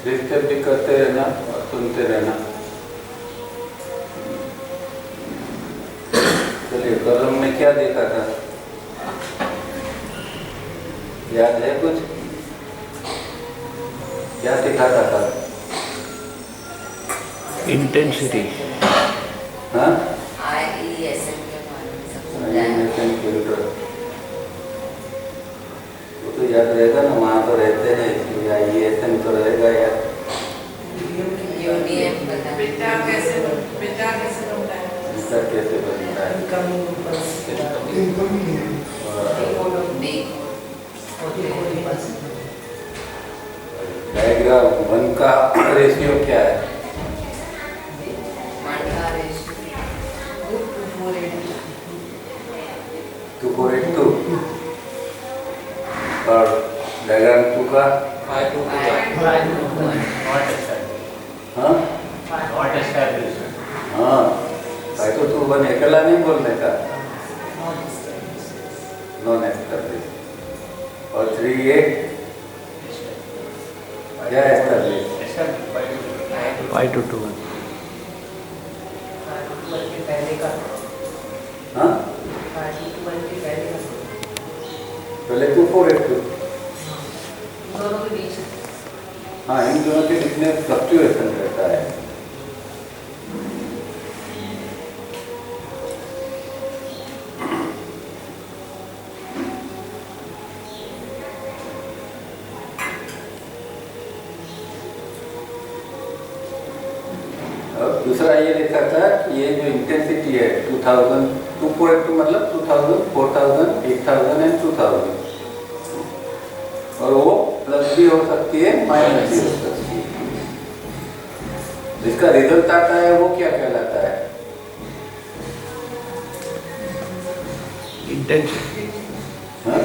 3 step भी करते रहना और सुनते रहना। चलिए, कल हमने क्या देखा था, याद है कुछ? क्या सिखाता था? इंटेंसिटी। हाँ, IESM के बारे में सब समझाया। वो तो याद रहेगा ना, वहाँ तो रहते हैं इसलिए IESM तो रहेगा यार। यूनियन पता बेटा कैसे बनता है? इसका कैसे बनता है? डायग्राम 1 का रेशियो क्या है? 2:4:2 और डायग्राम 2 का 5:2 हाँ हाँ 5:2 अकेला नहीं बोलने का, नॉन एस्टेब्लिश। और 3:8 क्या एस्टेब्लिश? 5:2 हाँ, पहले 2:4:2। हाँ, इन दोनों के बीच में फ्लक्चुएशन रहता है। अब दूसरा ये लिखा था कि ये जो इंटेंसिटी है 2000, 2:4:2 मतलब 2000, 4000, 8000 एंड 2000, और वो प्लस भी हो सकती है, माइनस भी हो सकती है। जिसका रिजल्ट आता है वो क्या कहलाता है? इंटेंसिटी। हाँ?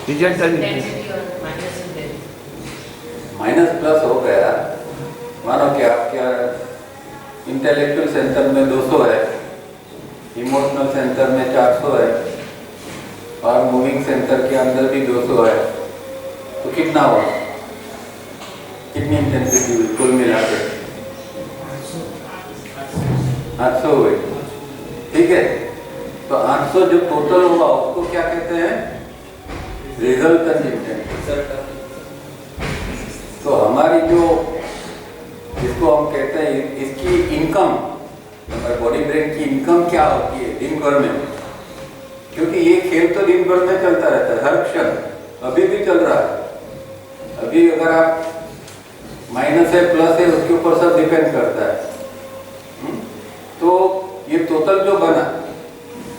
रिजल्ट माइनस प्लस हो गया। मानो कि आपके इंटेलेक्चुअल सेंटर में 200 है, इमोशनल सेंटर में 400 है, और मूविंग सेंटर के अंदर भी 200 है, तो कितना हुआ? कितनी इंटेंसिटी हुई कुल मिला के? 800 हुई। ठीक है, तो 800 जो टोटल हुआ उसको क्या कहते हैं? Resultant intensity. तो हमारी जो, जिसको हम कहते हैं, इसकी इनकम, हमारे बॉडी ब्रेन की इनकम क्या होती है दिन भर में? क्योंकि ये खेल तो दिन भर में चलता रहता है, हर क्षण, अभी भी चल रहा है। अभी अगर आप माइनस है प्लस है उसके ऊपर सब डिपेंड करता है। तो ये टोटल जो बना,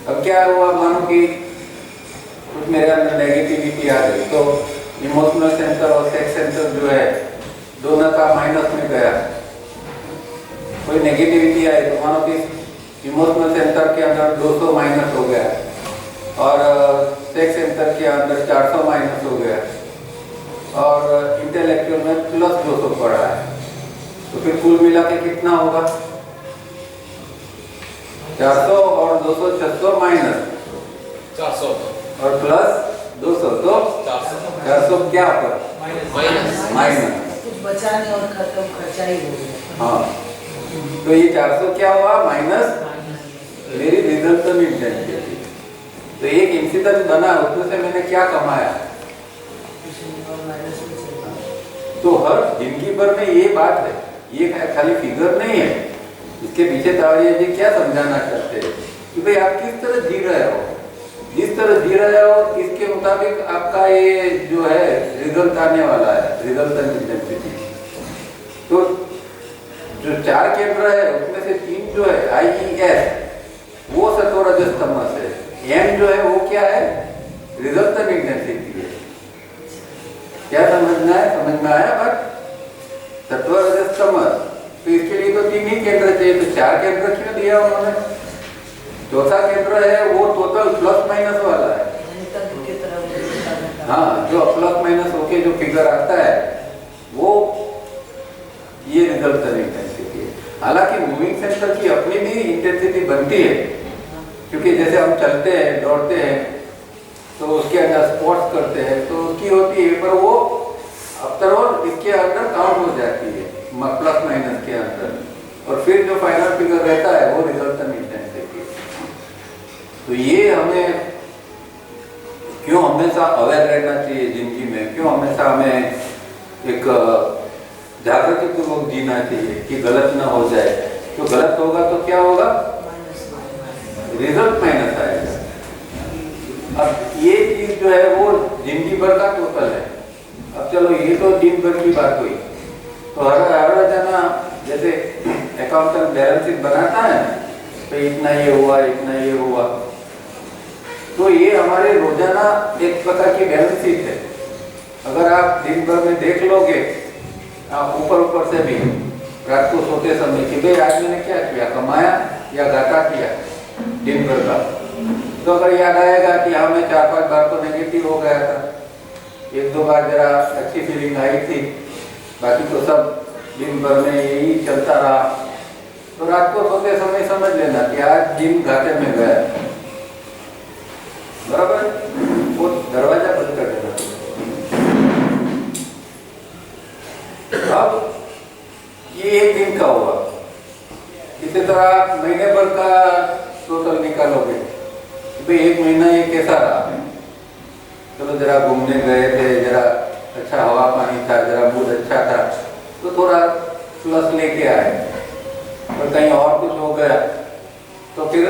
अब क्या हुआ, मानो कि कुछ मेरे अंदर नेगेटिविटी आ गई, तो इमोशनल सेंटर और सेक्स सेंटर जो है दोनों का माइनस में गया। कोई नेगेटिविटी आई तो मानो कि इमोशनल सेंटर के अंदर 200 माइनस हो गया, और सेक्स सेंटर के अंदर 400 माइनस हो गया, और इंटेलेक्चुअल में प्लस 200 पड़ा है। तो फिर कुल मिला के कितना होगा? 400 और 200, 600 माइनस 400 और प्लस 200, तो 400 क्या पर? माइनस कुछ बचा नहीं और खत्म, खर्चा ही हो गया। हाँ, तो ये 400 क्या हुआ? माइनस मेरी रिजल्टेंट इंटेंसिटी। तो एक इंसिडेंट बना, उसमें से मैंने क्या कमाया? तो हर जिंदगी भर में ये बात है, ये खाली फिगर नहीं है। इसके पीछे तावड़िया जी क्या समझाना चाहते हैं कि भाई आप किस तरह जी रहे हो, जिस तरह जी रहे हो इसके मुताबिक आपका ये जो है रिजल्ट आने वाला है, रिजल्टेंट इंटेंसिटी। तो जो 4 केंद्र है उसमें से 3 जो है IES, वो सत्वरजस तमस है। M जो है वो क्या है? रिजल्टेंट इंटेंसिटी है। क्या समझना है? समझ में आया बात? सत्वरजस तमस, तो इसके लिए तो 3 ही केंद्र चाहिए, तो 4 केंद्र क्यों दिया उन्होंने? चौथा केंद्र है वो टोटल प्लस माइनस वाला है। हाँ, जो प्लस माइनस होके जो फिगर आता है वो ये रिजल्टेंट इंटेंसिटी है। हालांकि मूविंग सेंटर की अपनी भी इंटेंसिटी बनती है, क्योंकि जैसे हम चलते हैं, दौड़ते हैं, तो उसके अंदर स्पोर्ट्स करते हैं तो उसकी होती है, पर वो आफ्टर ऑल इसके अंदर काउंट हो जाती है प्लस माइनस के अंदर, और फिर जो फाइनल फिगर रहता है वो रिजल्टेंट इंटेंसिटी। तो ये हमें क्यों हमेशा अवेयर रहना चाहिए जिंदगी में, क्यों हमेशा हमें एक जागृति पूर्वक जीना चाहिए कि गलत ना हो जाए। तो गलत होगा तो क्या होगा, रिजल्ट माइनस आएगा। अब ये चीज जो है वो जिंदगी भर का टोटल है। अब चलो ये तो दिन भर की बात हुई, तो हर जना जैसे अकाउंटेंट बैलेंस शीट बनाता है तो इतना ये हुआ, इतना ये हुआ, तो ये हमारे रोजाना एक प्रकार की बैलेंस शीट है। अगर आप दिन भर में देख लोगे, आप ऊपर से भी रात को सोते समय कि भाई आज मैंने क्या किया, कमाया या घाटा किया दिन भर का, तो अगर याद आएगा कि हाँ मैं 4-5 बार तो नेगेटिव हो गया था, 1-2 बार जरा अच्छी फीलिंग आई थी, बाकी तो सब दिन भर में यही चलता रहा, तो रात को सोते समय समझ लेना कि आज दिन घाटे में गया, बराबर। वो दरवाजा बंद कर देना। अब ये एक दिन का हुआ, इसी तरह आप महीने भर का टोटल निकालोगे, भाई एक महीना ये कैसा रहा। चलो जरा घूमने गए थे, जरा अच्छा हवा पानी था, जरा मूड अच्छा था, तो थोड़ा प्लस लेके आए, और कहीं और कुछ हो गया तो फिर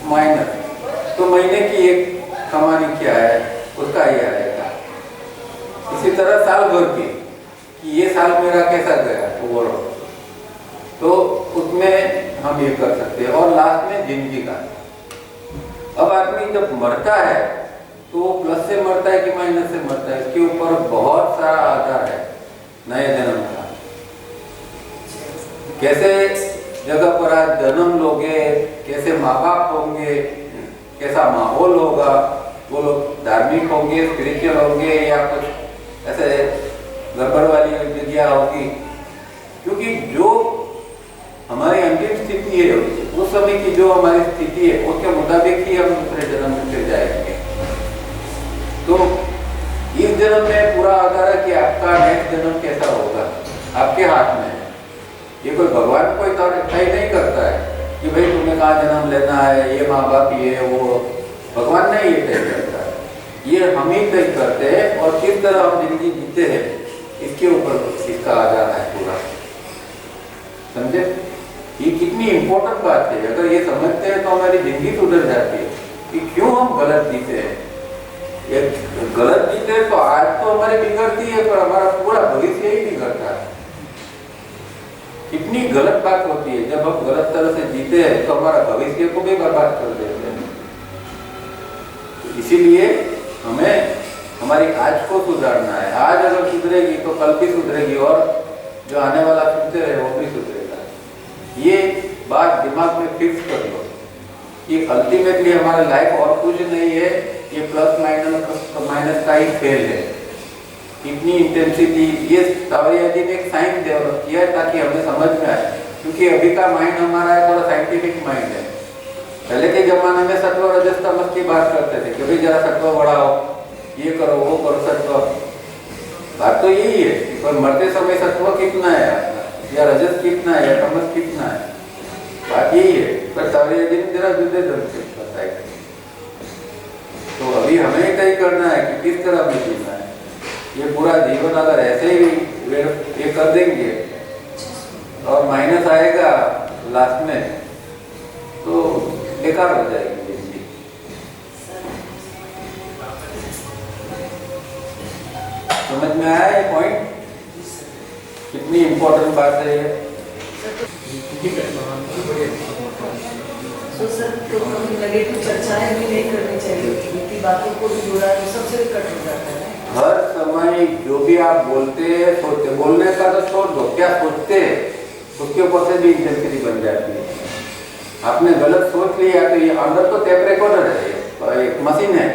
माइनस। तो महीने की एक कमानी क्या है उसका ये आएगा। इसी तरह साल भर की कि ये साल मेरा कैसा गया ओवरऑल, तो उसमें हम ये कर सकते हैं। और लास्ट में जिंदगी का, अब आदमी जब मरता है तो वो प्लस से मरता है कि माइनस से मरता है, इसके ऊपर बहुत सारा आधार है नए जन्म का। कैसे जगह पर आज जन्म लोगे, कैसे माँ बाप होंगे, कैसा माहौल होगा, वो लोग धार्मिक होंगे, स्पिरिचुअल होंगे, या कुछ ऐसे गड़बड़ वाली जगह होगी। क्योंकि जो हमारी अंतिम स्थिति है, उस समय की जो हमारी स्थिति है, उसके मुताबिक ही हम दूसरे जन्म में फिर जाएंगे। तो इस जन्म में पूरा आधार है कि आपका नेक्स्ट जन्म कैसा होगा, आपके हाथ में है। ये कोई भगवान कोई तय नहीं करता है कि भाई तुम्हें कहाँ जन्म लेना है, ये माँ बाप ये वो, भगवान नहीं ये तय करता है, ये हम ही तय करते हैं। और किस तरह हम जिंदगी जीते हैं इसके ऊपर इसका आधार है पूरा, समझे। ये कितनी इम्पोर्टेंट बात है। अगर ये समझते हैं तो हमारी जिंदगी सुधर जाती है कि क्यों हम गलत जीते हैं। ये गलत जीते हैं तो आज तो हमारी बिगड़ती है, पर हमारा पूरा भविष्य ही बिगड़ता है। कितनी गलत बात होती है, जब हम गलत तरह से जीते हैं तो हमारा भविष्य को भी बर्बाद कर देते हैं। तो इसीलिए हमें हमारी आज को सुधारना है। आज अगर सुधरेगी तो कल भी सुधरेगी, और जो आने वाला फ्यूचर है वो भी सुधरेगा। ये बात दिमाग में फिक्स कर लो कि अल्टीमेटली हमारा लाइफ और कुछ नहीं है, ये प्लस माइनस का ही खेल है। इतनी इंटेंसिटी, ये तावड़ियाजी ने एक साइंस डेवलप किया है ताकि हमें समझ में आए। क्योंकि अभी का माइंड हमारा है थोड़ा साइंटिफिक माइंड है। पहले के जमाने में सत्व रजस तमस की बात करते थे कि भाई जरा सत्व बढ़ाओ, ये करो वो करो सत्व। बात तो यही है, पर मरते समय सत्व कितना है या रजस कितना है या तमस कितना है, बात यही है। पर तावड़ियाजी ने जरा जुदे ढंग से बताया। तो अभी हमें तय करना है कि किस तरह में जीना है। ये पूरा जीवन अगर ऐसे ही ये कर देंगे और माइनस आएगा लास्ट में तो बेकार हो जाएगी जिंदगी। समझ में आया ये पॉइंट, कितनी इम्पोर्टेंट बात है ये। तो सर तो नेगेटिव चर्चाएं भी नहीं करनी चाहिए, की बातों को भी जोड़ा तो सबसे कट हो जाता है। हर समय जो भी आप बोलते सोचते, बोलने का तो छोड़ दो, क्या सोचते उसके ऊपर से भी इंटेंसिटी बन जाती है। आपने गलत सोच लिया तो ये अंदर तो टेप रिकॉर्डर है, एक मशीन है,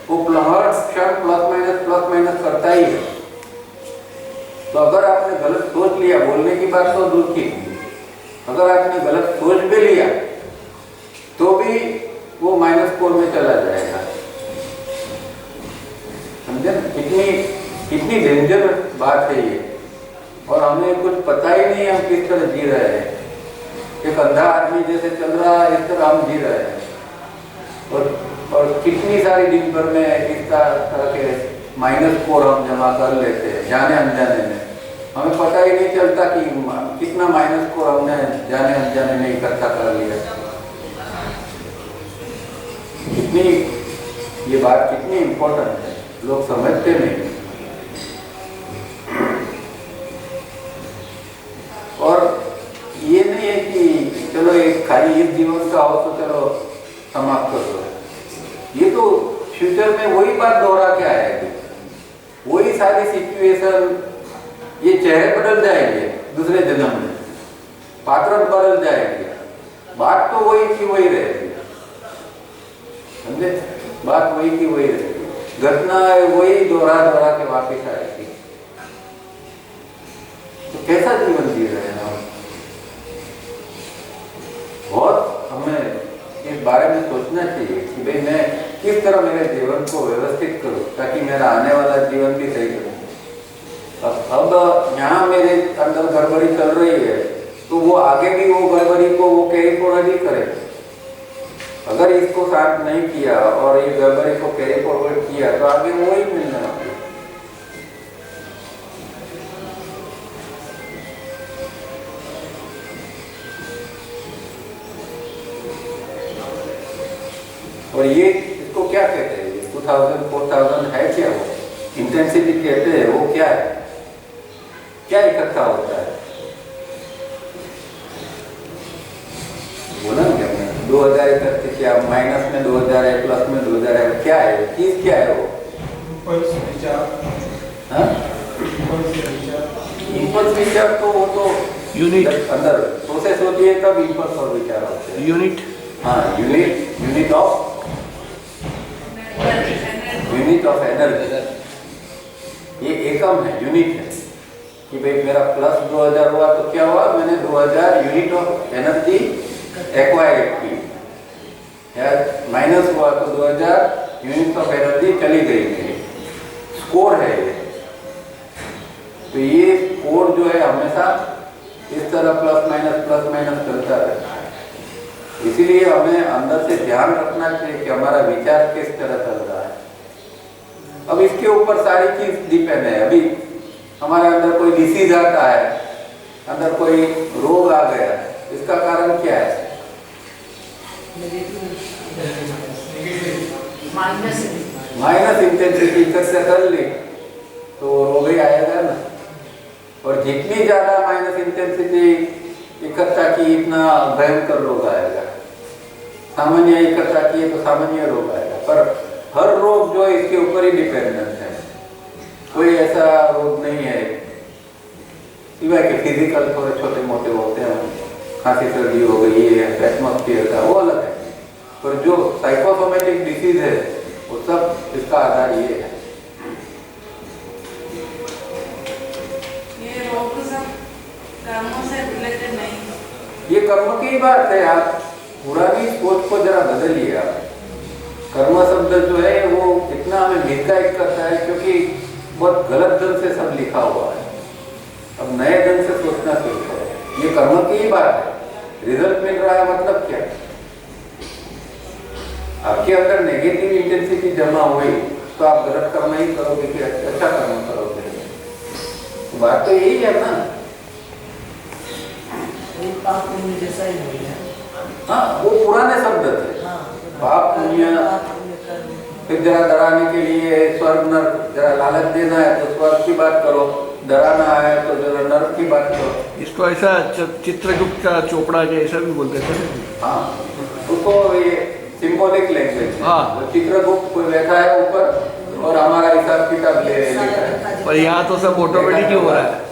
वो हर क्षण प्लस माइनस करता ही है। तो अगर आपने गलत सोच लिया, बोलने की बात तो दूर की, अगर आपने गलत सोच भी लिया तो भी वो -4 में चला जाएगा। समझे कितनी कितनी डेंजर बात है ये, और हमें कुछ पता ही नहीं हम किस तरह जी रहे हैं। एक अंधा आदमी जैसे चल रहा है इस तरह हम जी रहे हैं, और कितनी सारी दिन भर में इस तरह के माइनस स्कोर हम जमा कर लेते हैं जाने अनजाने में। हमें पता ही नहीं चलता कि कितना माइनस स्कोर हमने जाने अनजाने में इकट्ठा कर लिया। कितनी ये बात कितनी इम्पोर्टेंट है, लोग समझते नहीं। और ये नहीं है कि चलो एक खाली इस जीवन का हो तो चलो समाप्त कर दो। ये तो फ्यूचर में वही बात दोहरा के आएगी, वही सारी सिचुएशन, ये चेहरे बदल जाएंगे दूसरे जन्म में, पात्र बदल जाएंगे, बात तो वही की वही रहेगी, समझे? बात वही की वही रहेगी, घटना वही दोहरा के वापिस आएगी। तो कैसा जीवन जी रहे हैं हम? बहुत हमें इस बारे में सोचना चाहिए कि भाई मैं किस तरह मेरे जीवन को व्यवस्थित करूं ताकि मेरा आने वाला जीवन भी सही करूं। अब यहाँ मेरे अंदर गड़बड़ी चल रही है तो वो आगे भी वो गड़बड़ी को वो कैरी फॉरवर्ड ही करे। अगर इसको शांत नहीं किया और ये गड़बड़ी को कैरी फॉरवर्ड किया तो आगे वो ही मिलना है। और ये इसको क्या कहते हैं? 2000 4000 है क्या? वो इंटेंसिटी कहते हैं। वो क्या है? क्या इकट्ठा होता है? बोला ना क्या मैंने? 2000 इकट्ठे क्या, माइनस में 2000 है, प्लस में 2000 है, क्या है चीज? क्या है वो? इम्पल्स विचार तो वो तो यूनिट अंदर प्रोसेस होती है तब इम्पल्स और विचार होते हैं। यूनिट, हाँ, यूनिट ऑफ एनर्जी। ये एकम है, यूनिट है कि भाई मेरा प्लस 2000 हुआ तो क्या हुआ? मैंने 2000 यूनिट ऑफ एनर्जी एक्वायर की, या माइनस हुआ तो 2000 यूनिट ऑफ एनर्जी चली गई मेरी। स्कोर है ये। तो ये स्कोर जो है हमेशा इस तरह प्लस माइनस चलता रहता है। इसीलिए हमें अंदर से ध्यान रखना चाहिए कि हमारा विचार किस तरह चल रहा है। अब इसके ऊपर सारी चीज डिपेंड है। अभी हमारे अंदर कोई डिसीज आता है, अंदर कोई रोग आ गया, इसका कारण क्या है? माइनस इंटेंसिटी इकट्ठा कर ली तो रोग ही आएगा ना। और जितनी ज्यादा माइनस इंटेंसिटी इकट्ठा की इतना भयंकर रोग आएगा। सामान्य इकट्ठा किए तो सामान्य रोग आएगा। पर हर रोग जो है इसके ऊपर ही डिपेंडेंट है। कोई ऐसा रोग नहीं है सिवाय के फिजिकल थोड़े छोटे मोटे होते हैं, खांसी सर्दी हो गई है, एटमॉस्फेयर का, वो अलग है। पर जो साइकोसोमेटिक डिसीज है वो सब इसका आधार ये है। ये रोग सब कर्मों से रिलेटेड नहीं, ये कर्म की बात है। आप पुरानी सोच को जरा बदलिए। आप कर्म शब्द जो है वो इतना हमें मिसगाइड करता है क्योंकि बहुत गलत ढंग से सब लिखा हुआ है। अब नए ढंग से सोचना शुरू करो। ये कर्म की ही बात है। रिजल्ट मिल रहा है मतलब क्या? आपके अंदर नेगेटिव इंटेंसिटी जमा हुई तो आप गलत कर्म ही करोगे कि अच्छा कर्म करोगे? तो बात तो यही है ना। पाप पुण्य जैसा ही हो गया। हाँ, वो पुराने शब्द थे। पाप पुण्य, फिर जरा डराने के लिए स्वर्ग नर्क, जरा लालच देना है तो स्वर्ग की बात करो, डराना है तो जरा नर्क की बात करो। इसको ऐसा चित्रगुप्त का चोपड़ा जैसा भी बोलते थे। हाँ, उसको ये सिंबॉलिक लैंग्वेज। हाँ, वो चित्रगुप्त कोई बैठा है ऊपर और हमारा हिसाब किताब ले लिखा है। पर यहाँ तो सब ऑटोमेटिक ही हो रहा है।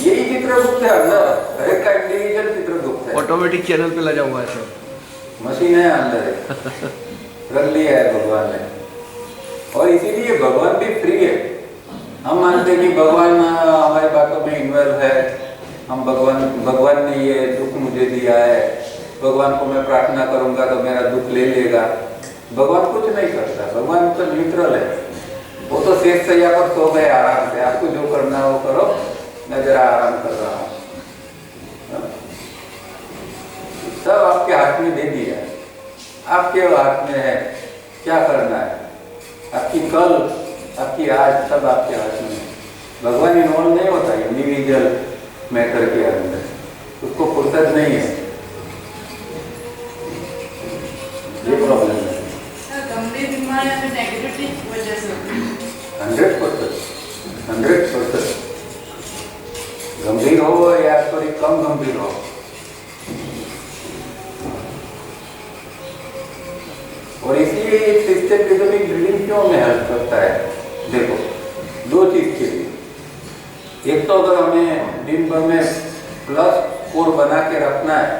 यही चित्रगुप्त है अंदर, हर एक का इंडिविजुअल चित्रगुप्त है। ऑटोमेटिक चैनल पे लगा हुआ है सब, मशीन है अंदर, रख लिया है भगवान ने। और इसीलिए भगवान भी फ्री है। हम मानते हैं कि भगवान हमारी बातों में इन्वॉल्व है, हम भगवान ने ये दुख मुझे दिया है, भगवान को मैं प्रार्थना करूंगा तो मेरा दुख ले लेगा। भगवान कुछ नहीं करता, भगवान तो न्यूट्रल है। वो तो सेठ सैया पर सो गए आराम से, आपको जो करना है वो करो, मैं जरा आराम कर रहा हूँ। सब आपके हाथ में दे दिया, आपके हाथ में है क्या करना है, आपकी कल आपकी आज सब आपके हाथ में है। भगवान इन्वॉल्व नहीं होता इंडिविजुअल मैटर के अंदर, उसको फुर्सत नहीं है, ये प्रॉब्लम है। गंभीर बीमारियां में नेगेटिविटी की वजह से 100% गंभीर हो या थोड़ी कम गंभीर हो, और इसलिए सिस्टम रिदमिक ब्रीदिंग क्यों में हेल्प करता है। देखो, दो चीज के लिए, एक तो अगर हमें दिन भर में प्लस स्कोर बना के रखना है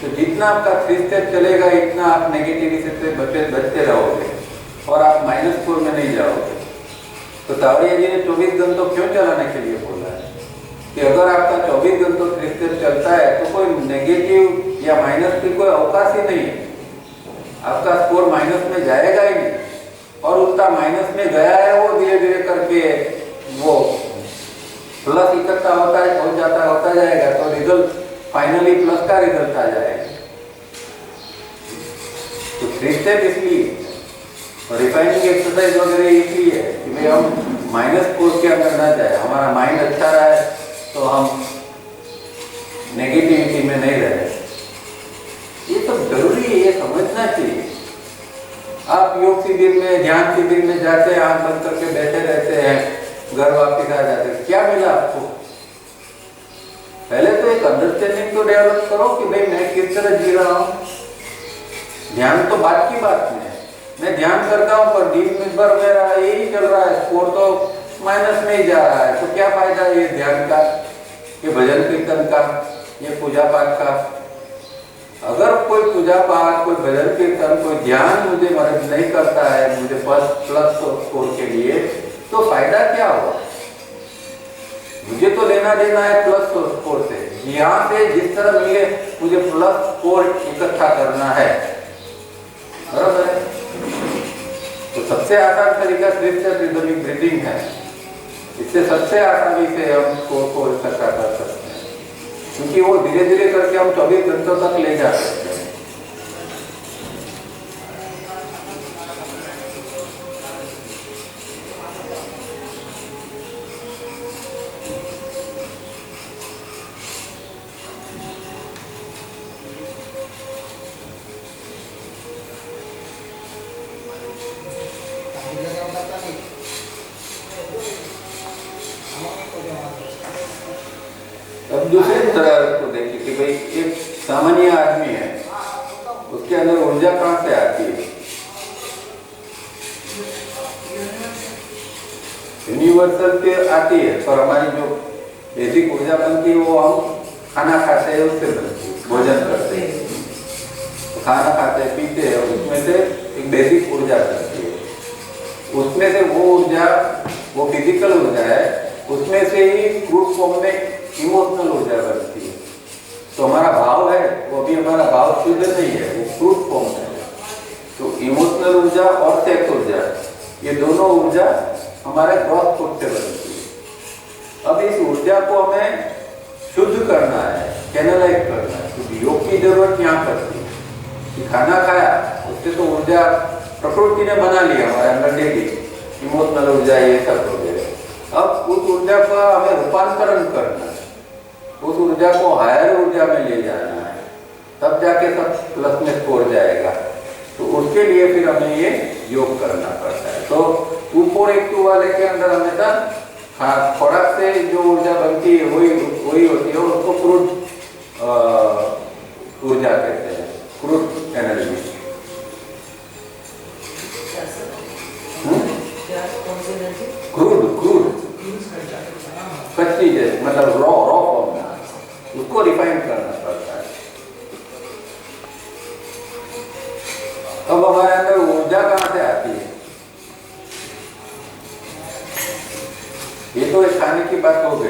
तो जितना आपका 3 स्टेप चलेगा इतना आप नेगेटिविटी से बचते रहोगे और आप माइनस स्कोर में नहीं जाओगे। तो तावड़िया जी ने 24 घंटों क्यों चलाने के लिए बोला है कि अगर आपका 24 घंटों 3 स्टेप चलता है तो कोई नेगेटिव या माइनस की कोई अवकाश ही नहीं है, आपका स्कोर माइनस में जाएगा ही नहीं, और उसका माइनस में गया है वो धीरे धीरे करके वो प्लस इकट्ठा होता जाएगा, तो रिजल्ट फाइनली प्लस का रिजल्ट आ जाएगा। तो 3 स्टेप इसलिए और रिफाइनिंग एक्सरसाइज वगैरह इसलिए है कि भाई हम माइनस स्कोर के अंदर ना जाए, हमारा माइंड अच्छा रहा है तो हम नेगेटिविटी में नहीं रहे। ये सब जरूरी है, ये समझना चाहिए। आप योग शिविर में, ध्यान शिविर में जाते हैं, आंख बंद करके बैठे रहते हैं, घर वापस आ जाते हैं, क्या मिला आपको? पहले तो एक अंडरस्टैंडिंग तो डेवलप करो कि भाई मैं किस तरह जी रहा हूँ। ध्यान तो बात की बात में है, मैं ध्यान करता हूँ पर दिन भर मेरा यही चल रहा है, स्कोर तो माइनस में ही जा रहा है, तो क्या फायदा ये ध्यान का, ये भजन कीर्तन का, ये पूजा पाठ का। अगर कोई पूजा पाठ, कोई भजन कीर्तन, कोई ध्यान मुझे मदद नहीं करता है मुझे प्लस स्कोर के लिए, तो फायदा क्या हुआ? मुझे तो लेना देना है प्लस स्कोर से, यहाँ से जिस तरह मिले मुझे प्लस स्कोर इकट्ठा करना है, बराबर है। तो सबसे आसान तरीका रिदमिक ब्रीदिंग है, इससे सबसे आसानी से हम स्कोर को इकट्ठा कर सकते हैं, क्योंकि वो धीरे धीरे करके हम 24 घंटों तक ले जा सकते हैं। अब दूसरी तरह को देखिए कि भाई एक सामान्य आदमी है, उसके अंदर ऊर्जा कहाँ से आती है? यूनिवर्सल पे आती है, पर हमारी जो बेसिक ऊर्जा बनती है वो हम खाना खाते हैं उससे बनती है, भोजन करते हैं, तो खाना खाते हैं पीते हैं, उसमें से एक बेसिक ऊर्जा बनती है। उसमें से वो ऊर्जा, वो फिजिकल ऊर्जा है, उसमें से ही क्रूड फॉर्म में इमोशनल ऊर्जा बनती है। तो हमारा भाव है वो भी हमारा भाव शुद्ध नहीं है, वो क्रूड फॉर्म है। तो इमोशनल ऊर्जा और सेक्स ऊर्जा, ये दोनों ऊर्जा हमारे ग्रॉस फूड से बनती है। अब इस ऊर्जा को हमें शुद्ध करना है, चैनलाइज करना है, क्योंकि योग की जरूरत यहाँ पड़ती है कि खाना खाया उससे तो ऊर्जा प्रकृति ने बना लिया हमारे अंदर डेली, इमोशनल ऊर्जा ये सब हो गया। अब उस ऊर्जा का हमें रूपांतरण करना है, उस ऊर्जा को हायर ऊर्जा में ले जाना है, तब जाके सब प्लस में स्कोर जाएगा। तो उसके लिए फिर हमें ये योग करना पड़ता है। तो 2482 वाले के अंदर हमेशा खुराक से जो ऊर्जा बनती है वही होती है, उसको क्रूड ऊर्जा कहते हैं, क्रूड एनर्जी। क्रूड कच्ची जैसे, मतलब रॉ फॉर्म में, उसको रिफाइन करना पड़ता है। अब हमारे अंदर ऊर्जा कहाँ से आती है? ये तो एक खाने की बात हो गई।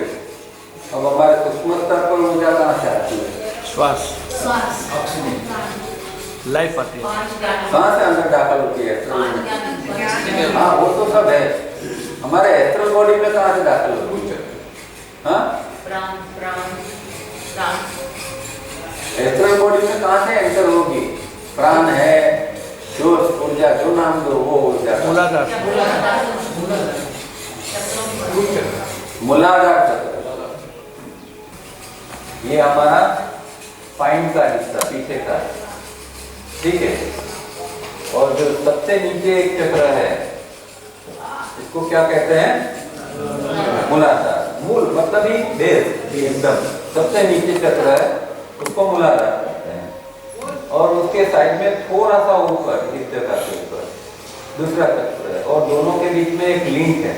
अब हमारे सूक्ष्म स्तर पर ऊर्जा कहाँ से आती है? श्वास, ऑक्सीजन, लाइफ आती है। कहाँ से अंदर दाखिल होती है? हाँ, वो तो सब है, हमारे एस्ट्रल बॉडी में कहाँ से दाखिल होगी? हाँ, प्राण प्राण प्राण एस्ट्रल बॉडी में कहाँ से एंटर होगी? प्राण है, जो ऊर्जा, जो नाम दो वो ऊर्जा, मूलाधार। मूलाधार चक्र। ये हमारा स्पाइन का हिस्सा, पीछे का, ठीक है। और जो सबसे नीचे एक चक्र है, इसको क्या कहते हैं? मूलाधार। मूल मतलब ही बेस, एकदम सबसे नीचे चक्र है, उसको मूलाधार कहते हैं। और उसके साइड में थोड़ा सा ऊपर, इस जगह के ऊपर दूसरा चक्र है, और दोनों के बीच में एक लिंक है,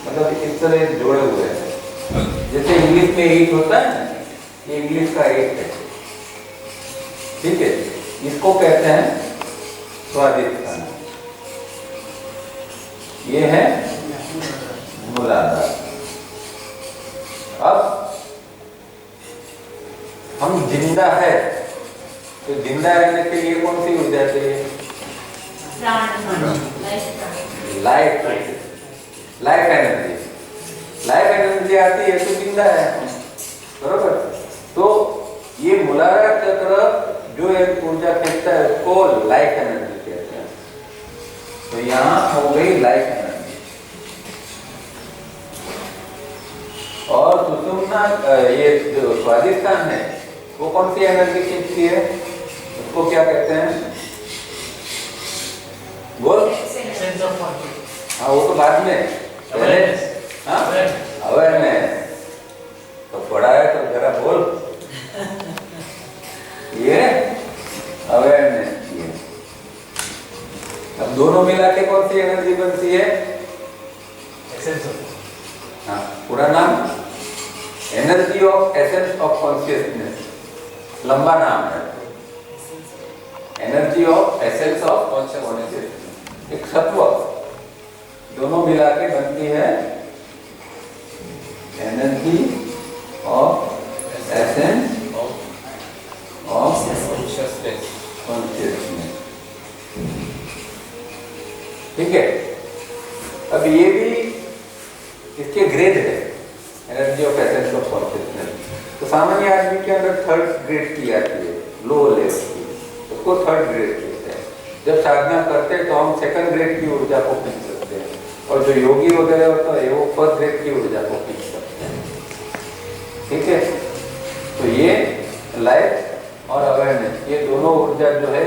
मतलब इस तरह जोड़े हुए हैं। जैसे इंग्लिश में ईट होता है ना, ये इंग्लिश का ईट है, ठीक है। इसको कहते हैं स्वादिष्ठान। ये है मूलाधार। अब हम जिंदा है, तो जिंदा रहने के लिए कौन सी ऊर्जा चाहिए? Life energy. लाइफ एनर्जी आती है तो जिंदा है, बरोबर। तो ये मूलाधार चक्र जो एक ऊर्जा खींचता है उसको लाइफ एनर्जी कहते हैं। तो यहाँ हो गई लाइफ एनर्जी। और सुषुम्ना, ये जो स्वादिष्ठान है वो कौन सी एनर्जी खींचती है? उसको क्या कहते हैं? बोल। हाँ, वो तो बाद में, अवेयरनेस। तो पढ़ा है तो जरा बोल। ये अवेयरनेस। ये अब दोनों मिला के कौन सी एनर्जी बनती है? हाँ, पूरा नाम energy of essence of consciousness, लंबा नाम है। Energy of essence of consciousness, एक सत्व, दोनों मिला के बनती है energy of essence of consciousness, ठीक है। अब ये भी इसके ग्रेड है, energy of essence of consciousness. तो सामान्य आदमी के अंदर थर्ड ग्रेड की आती है, लो लेवल की, उसको थर्ड ग्रेड कहते हैं। जब साधना करते हैं तो हम सेकंड ग्रेड की ऊर्जा को खींच सकते हैं, और जो योगी वगैरह होता है वो फर्स्ट ग्रेड की ऊर्जा को खींच सकते हैं, ठीक है। तो ये लाइफ और अवेयरनेस, ये दोनों ऊर्जा जो है,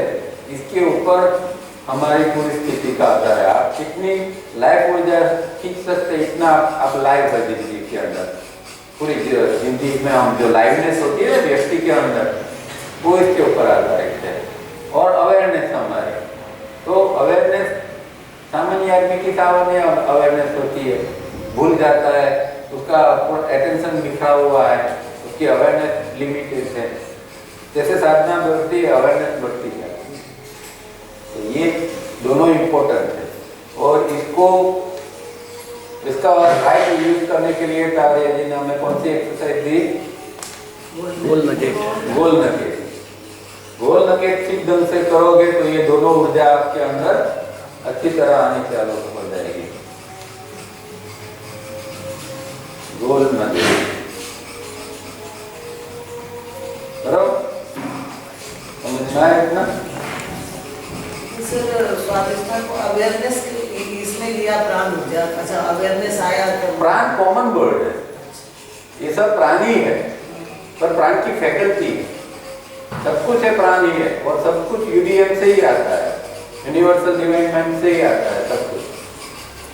इसके ऊपर हमारी पूरी स्थिति का आधार है। आप कितनी लाइफ ऊर्जा खींच सकते हैं, इतना आप लाइव है जिंदगी के अंदर। पूरी जिंदगी में हम जो लाइवनेस होती है व्यक्ति के अंदर, वो इसके ऊपर आधारित है। और अवेयरनेस हमारे, तो अवेयरनेस सामान्य आदमी की सामान्य अवेयरनेस होती है, भूल जाता है, उसका अटेंशन बिखरा हुआ है, उसकी अवेयरनेस लिमिटेड है। जैसे साधना बढ़ती है, अवेयरनेस बढ़ती है। तो ये दोनों इम्पोर्टेंट है, और इसका राइट यूज करने के लिए तारे जी ने हमें कौन सी एक्सरसाइज दी? गोल नकेट। गोल नकेट। गोल नकेट ठीक ढंग से करोगे तो ये दोनों ऊर्जा आपके अंदर अच्छी तरह आनी चालू हो जाएगी। गोल नकेट, बराबर समझ में आया इतना? सर, स्वादिष्ठान को अवेयरनेस इसमें लिया प्राण ऊर्जा। अच्छा, अवेयरनेस आया तो प्राण कॉमन वर्ड है, ये सब प्राणी है, पर प्राण की फैकल्टी है, सब कुछ है प्राण ही है, और सब कुछ यूडीएम से ही आता है, यूनिवर्सल डिवाइन माइंड से ही आता है सब कुछ।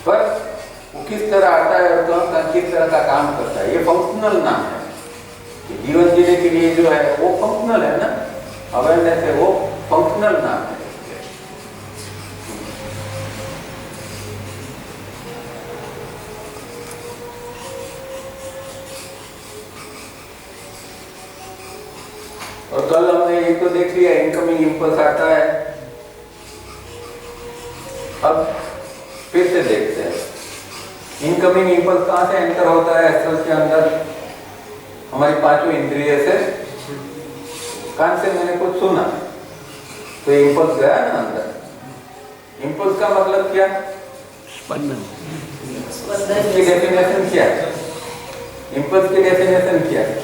पर वो किस तरह आता है और किस तरह का काम करता है, ये फंक्शनल नाम है। जीवन जीने के लिए जो है वो फंक्शनल है ना, अवेयरनेस है वो फंक्शनल नाम है। और कल हमने ये तो देख लिया, इनकमिंग इंपल्स आता है। अब फिर से देखते हैं इनकमिंग इंपल्स कहाँ से एंटर होता है एस्ट्रल के अंदर? हमारी पांचों इंद्रिय से। कान से मैंने कुछ सुना तो इंपल्स गया ना अंदर। इंपल्स का मतलब क्या? स्पंदन। उसकी डेफिनेशन क्या है? इम्पल्स की डेफिनेशन क्या है?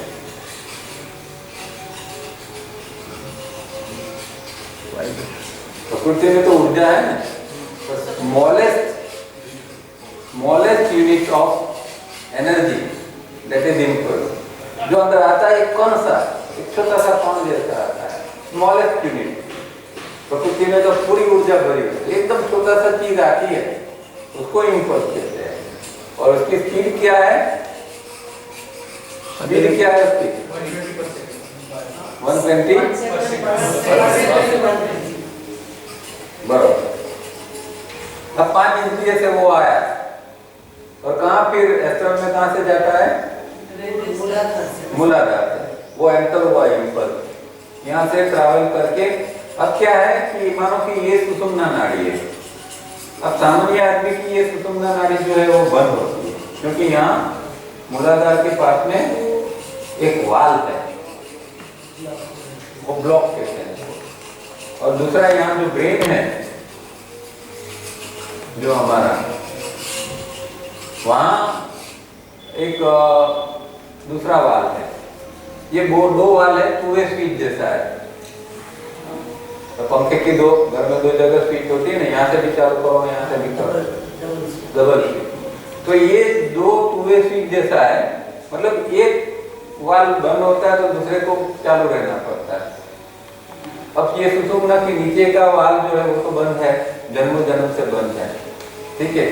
प्रकृति में तो ऊर्जा है ना। Smallest unit of energy that is impulse. जो अंदर आता है एक कौन सा, एक छोटा सा कौन जैसा आता है, स्मॉलेस्ट यूनिट। प्रकृति में तो पूरी ऊर्जा भरी है, एकदम छोटा सा चीज आती है उसको इम्पल्स कहते हैं। और उसकी स्पीड क्या है? स्पीड क्या है उसकी? 120 बराबर। अब 5 इंद्रिय से वो आया और कहाँ फिर एस्ट्रम में कहाँ से जाता है? मूलाधार से। वो एंटर हुआ इम्पल्स, यहाँ से ट्रैवल करके। अब क्या है कि मानो कि ये सुषुम्ना नाड़ी है। अब सामान्य आदमी की ये सुषुम्ना नाड़ी जो है वो बंद होती है, क्योंकि यहाँ मूलाधार के पास में एक वाल है, वो ब्लॉक कहते हैं। और दूसरा यहाँ जो ब्रेन है जो हमारा, वहाँ एक दूसरा वाल है। ये दो वाल है, 2-वे स्विच जैसा है। तो पंखे की घर में 2 जगह स्विच होती है ना, यहाँ से भी चालू करो, यहाँ से भी करो, डबल स्विच। तो ये 2 2-वे स्विच जैसा है, मतलब एक वाल बंद होता है तो दूसरे को चालू रहना पड़ता है। अब ये सुषुम्ना के नीचे का वाल जो है वो तो बंद है, जन्म से बंद है, ठीक है।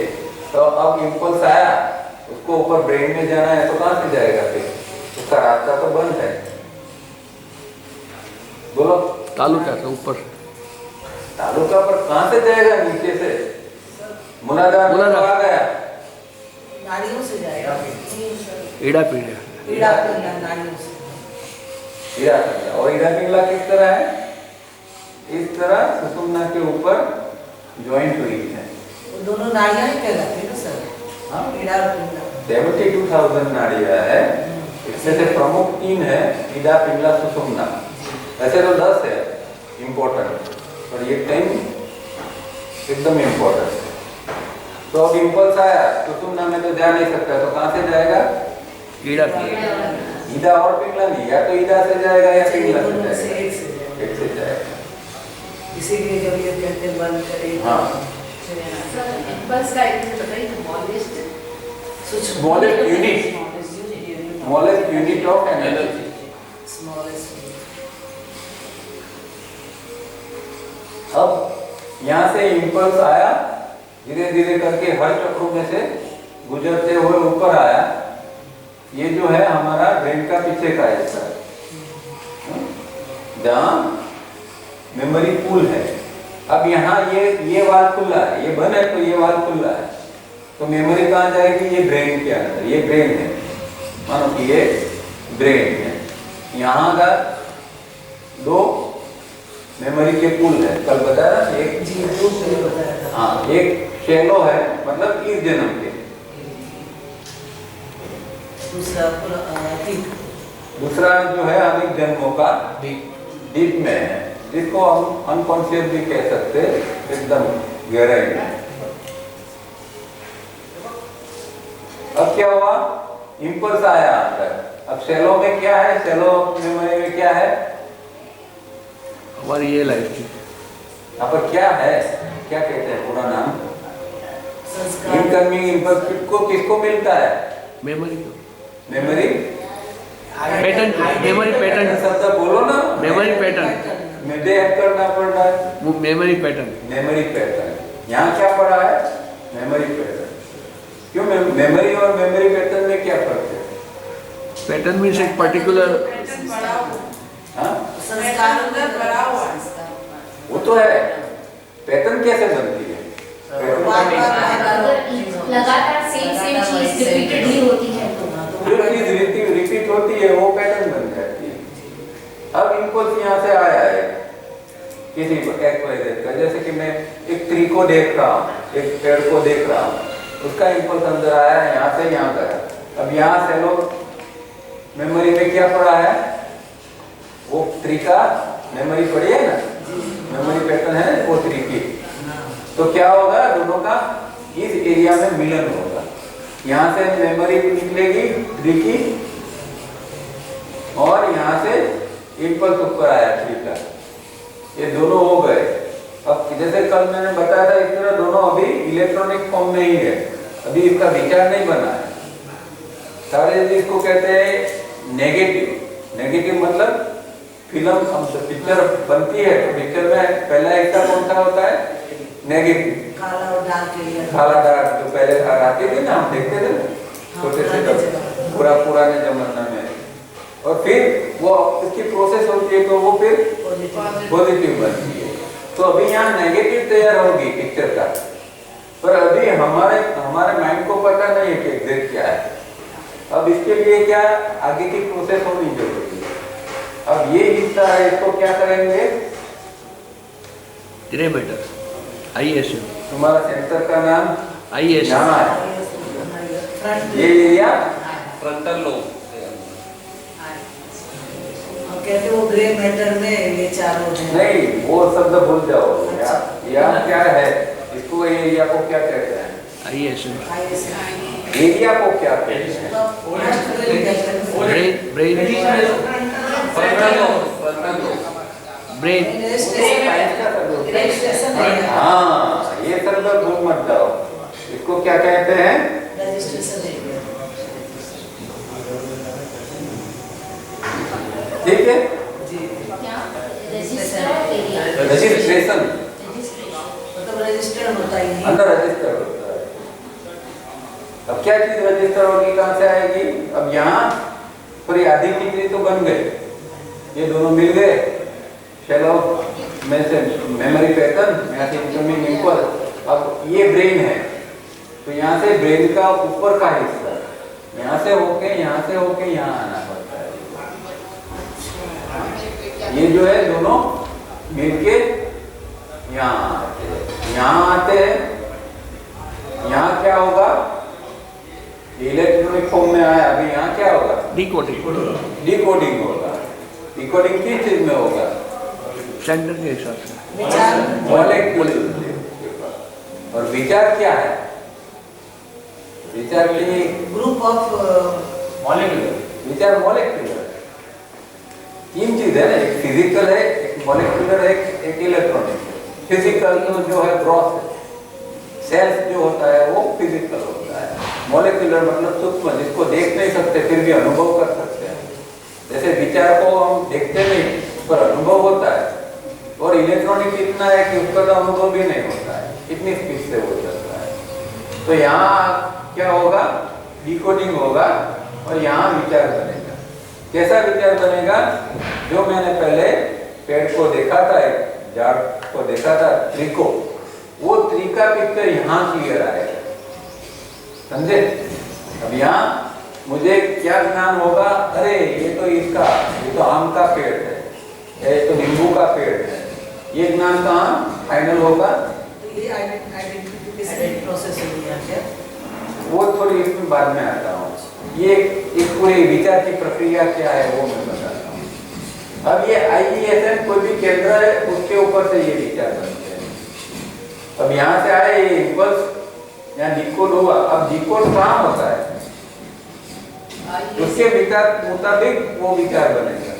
तो अब इम्पल्स आया, उसको ऊपर ब्रेन में जाना है तो कहाँ से जाएगा फिर? उसका रास्ता तो बंद है। बोलो। तालुका से ऊपर, तालुका पर कहाँ से जाएगा? नीचे से मूलाधार आ गया, नाड़ियों से जाएगा, ईड़ा पीड़ा नाड़ियों से। ईड़ा पिंगला। और ईड़ा पिंगला किस तरह है? इस तरह सुषुम्ना के ऊपर ज्वाइंट हुई है। वो दोनों नाड़ियां ही कहलाती है ना सर? हाँ, ईड़ा और पिंगला। 72,000 नाड़ियां है। इसमें से प्रमुख 3 है, ईड़ा पिंगला सुषुम्ना। ऐसे तो 10 है इम्पोर्टेंट, और ये 10 एकदम इम्पोर्टेंट। तो अब इम्पल्स आया, सुषुम्ना में तो जा नहीं सकता, तो कहाँ से जाएगा? ईड़ा पीड़ा। ईड़ा और पिंगला नहीं, या तो ईड़ा से जाएगा या पिंगला से दोनों जाएगा, एक से जाएगा। इसीलिए जब ये कहते हैं बंद करें, हाँ, इम्पल्स का एक बताइए, स्मॉलेस्ट यूनिट ऑफ एनर्जी। अब यहाँ से इम्पल्स आया, धीरे धीरे करके हर चक्रों में से गुजरते हुए ऊपर आया। ये जो है हमारा ब्रेन का पीछे का हिस्सा है, जहाँ मेमोरी पूल है। अब यहाँ ये वाल खुला है, ये बंद है तो ये वाल खुला है, तो मेमोरी कहाँ जाएगी? ये ब्रेन के अंदर। ये ब्रेन है, मानो कि ये ब्रेन है। यहाँ का 2 मेमोरी के पूल है, कल बताया ना। एक जी बताया था। हाँ, एक शैलो है, मतलब इस जन्म के। दूसरा जो है अनेक जन्मों का डीप में है, जिसको हम अनकॉन्शियस भी कह सकते हैं, एकदम गहराई में। अब क्या हुआ? इम्पल्स आया अंदर। अब सेलों में क्या है? सेलो मेमोरी में क्या है? हमारी ये लाइफ की यहाँ पर क्या है? क्या कहते हैं पूरा नाम? इनकमिंग इम्पल्स किसको मिलता है? मेमोरी को, मेमोरी पैटर्न, मेमोरी पैटर्न, शब्द बोलो ना। मेमोरी पैटर्न मुझे ऐड करना पड़ रहा है। वो मेमोरी पैटर्न। मेमोरी पैटर्न यहाँ क्या पढ़ा है? Memory pattern. क्यों? मेमोरी और मेमोरी पैटर्न में क्या फर्क है? पैटर्न मीन्स एक पर्टिकुलर, हाँ, संस्कार अंदर भरा हुआ है। वो तो है। पैटर्न कैसे बनती है? लगातार सेम चीज रिपीटेडली होती है जो चीज रिपीट होती है वो पैटर्न बन जाती है। अब इम्पल्स यहाँ से आया है किसी एक्सवाइजेड का, जैसे कि मैं एक ट्री को देख रहा हूँ, एक पेड़ को देख रहा हूँ, उसका इम्पल्स अंदर आया है, यहाँ से यहाँ गया। अब यहाँ से लोग मेमोरी में क्या पढ़ा है? वो ट्री का मेमोरी पढ़ी है ना, मेमोरी पैटर्न है वो ट्री की। तो क्या होगा? दोनों का इस एरिया में मिलन होगा। यहाँ से मेमोरी निकलेगी 3 की, और यहाँ से इम्पल्स ऊपर आया 3 का, ये दोनों हो गए। अब जैसे कल मैंने बताया था, इस तरह दोनों अभी इलेक्ट्रॉनिक फॉर्म में ही है, अभी इसका विचार नहीं बना है। सारे इसको कहते हैं नेगेटिव। नेगेटिव मतलब फिल्म पिक्चर बनती है तो पिक्चर में पहला हिस्सा कौन सा होता है? नेगेटिव, काला और डार्क एरिया। काला डार्क जो पहले आती थी ना, हम देखते थे छोटे से तब, पुराने जमाने में। और फिर वो इसकी प्रोसेस होती है तो वो फिर पॉजिटिव बनती है। तो अभी यहाँ नेगेटिव तैयार होगी पिक्चर का, पर अभी हमारे माइंड को पता नहीं है कि एग्जैक्ट क्या है। अब इसके लिए क्या आगे की प्रोसेस होनी जरूरी है। अब ये हिस्सा है, इसको क्या करेंगे? मीटर ISM, तुम्हारा सेंटर का नाम ISM यहाँ है, ये एरिया फ्रंटल लोब। कहते वो ग्रे मैटर में ये चारों हैं। नहीं, वो शब्द भूल जाओ। यहाँ क्या है, इसको एरिया को क्या कहते हैं? ISM एरिया को क्या कहते हैं? ब्रेन हाँ, ये शब्द भूल मत जाओ। इसको क्या कहते हैं? ठीक है, क्या रजिस्टर एरिया रजिस्ट्रेशन, मतलब रजिस्टर होता ही नहीं। अंदर रजिस्टर होता है। अब क्या चीज रजिस्टर होगी, कहाँ से आएगी? अब यहाँ पूरी आधी कितनी तो बन गए, ये दोनों मिल गए, चलो में से मेमोरी पैटर्न, यहाँ से इनकमिंग इम्पल्स। अब ये ब्रेन है, तो यहाँ से ब्रेन का ऊपर का हिस्सा यहाँ से होके यहाँ आना पड़ता है। ये जो है दोनों मिलके यहाँ आते हैं। यहाँ क्या होगा? इलेक्ट्रॉनिक फॉर्म में आया, अभी यहाँ क्या होगा? डिकोडिंग होगा। डिकोडिंग किस चीज में होगा? सेंटर के हिसाब से विचार मॉलिक्यूल। और विचार क्या है? विचार की ग्रुप ऑफ मॉलिक्यूलर। विचार मॉलिक्यूलर 3 चीज है ना, एक फिजिकल है, एक मॉलिक्यूलर है, एक इलेक्ट्रॉनिक है। फिजिकल तो जो है ग्रॉस है, सेल्स जो होता है वो फिजिकल होता है। मॉलिक्यूलर मतलब सूक्ष्म, जिसको देख नहीं सकते फिर भी अनुभव कर सकते हैं। जैसे विचार को हम देखते नहीं पर अनुभव होता है, और इलेक्ट्रॉनिक इतना है कि उसका तो अनुभव भी नहीं होता है, इतनी स्पीड से हो जाता है। तो यहाँ क्या होगा? डिकोडिंग होगा, और यहाँ विचार बनेगा। कैसा विचार बनेगा? जो मैंने पहले पेड़ को देखा था, एक झाड़ को देखा था, ट्री को, वो ट्री का पिक्चर यहाँ क्लियर आएगा, समझे? अब यहाँ मुझे क्या ज्ञान होगा? अरे ये तो आम का पेड़ है, ये तो नींबू का पेड़ है। ये ज्ञान कहाँ फाइनल होगा? ये आइडेंटिफिकेशन प्रोसेस हो गया क्या? वो थोड़ी इसमें बाद में आता हूँ। ये एक पूरी विचार की प्रक्रिया क्या है वो मैं बताता हूँ। अब ये IESM कोई भी केंद्र है, उसके ऊपर से ये विचार बनते हैं। अब यहाँ से आए ये इम्पल्स, यहाँ डिकोड हुआ। अब डिकोड कहाँ होता है? उसके विचार मुताबिक वो विचार बनेगा।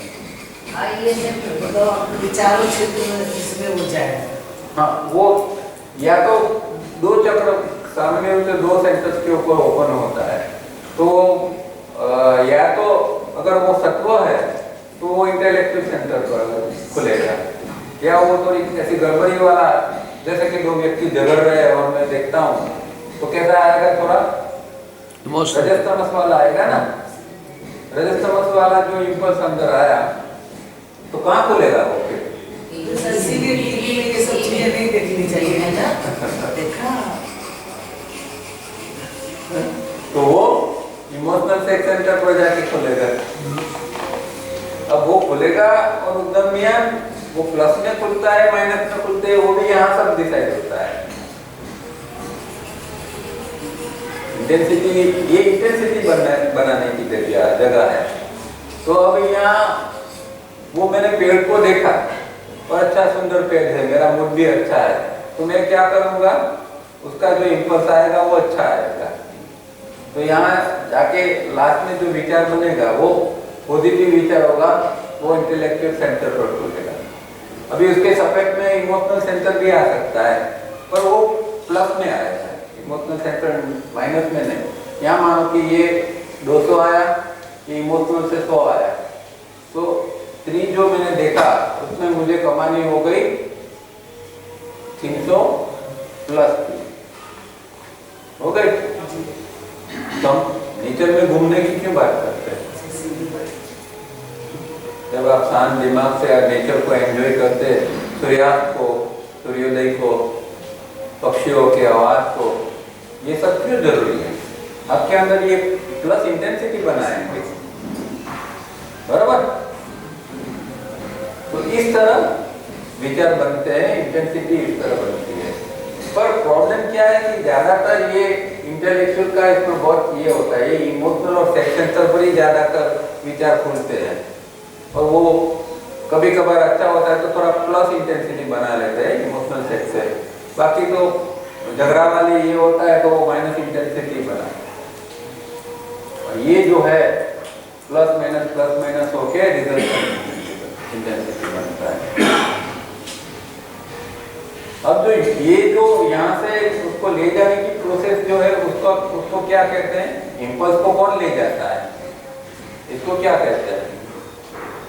मतलब विचारों क्षेत्र में इसमें हो जाएगा। हाँ, वो या तो 2 चक्र सामने होते, 2 सेंटर्स के ऊपर ओपन होता है। तो या तो अगर वो सत्व है तो वो इंटेलेक्चुअल सेंटर पर खुलेगा, या वो थोड़ी ऐसी गड़बड़ी वाला, जैसे कि 2 व्यक्ति झगड़ रहे हैं और मैं देखता हूँ, तो कैसा आएगा? थोड़ा रजस्तमस वाला आएगा ना। रजस्तमस वाला जो इम्पल्स अंदर आया तो कहाँ खुलेगा वो फिर? इसीलिए टीवी में ये सब चीजें नहीं देखनी चाहिए, है ना? देखा तो वो इमोशनल सेक्स सेंटर पर जाके खुलेगा। अब वो खुलेगा और उद्यम वो प्लस में खुलता है, माइनस में खुलते हैं, वो भी यहाँ सब डिसाइड होता है। इंटेंसिटी, ये इंटेंसिटी बनाने की जगह है। तो अब यहाँ वो मैंने पेड़ को देखा और अच्छा सुंदर पेड़ है, मेरा मूड भी अच्छा है, तो मैं क्या करूँगा? उसका जो इम्पल्स आएगा वो अच्छा आएगा। तो यहाँ जाके लास्ट में जो विचार बनेगा वो पॉजिटिव विचार होगा, वो इंटेलेक्चुअल सेंटर पर खुलेगा। अभी उसके सपेट में इमोशनल सेंटर भी आ सकता है, पर वो प्लस में आएगा, इमोशनल सेंटर माइनस में नहीं। यहाँ मानो कि ये 200 आया, ये इमोशनल से 100 आया, तो 3 जो मैंने देखा उसमें मुझे कमानी हो गई 300 प्लस 3 हो गई। तो हम नेचर में घूमने की क्यों बात करते हैं? जब आप शांत दिमाग से नेचर को एंजॉय करते, सूर्यास्त को, सूर्योदय को, पक्षियों के आवाज को, ये सब क्यों जरूरी है? आपके अंदर ये प्लस इंटेंसिटी बनाएंगे, बराबर? तो इस तरह विचार बनते हैं, इंटेंसिटी इस तरह बनती है। पर प्रॉब्लम क्या है कि ज्यादातर ये इंटेलेक्चुअल का इसमें बहुत ये होता है, ये इमोशनल और सेक्शन पर ही ज्यादातर विचार खुलते हैं, और वो कभी कभार अच्छा होता है तो थोड़ा प्लस इंटेंसिटी बना लेते हैं इमोशनल सेक्स से, बाकी तो झगड़ा वाले ये होता है तो वो माइनस इंटेंसिटी बना। और ये जो है प्लस माइनस होके रिजल्ट इंटेंसिटी बनता है। अब जो ये जो यहाँ से उसको ले जाने की प्रोसेस जो है उसको क्या कहते हैं? इम्पल्स को कौन ले जाता है? इसको क्या कहते हैं?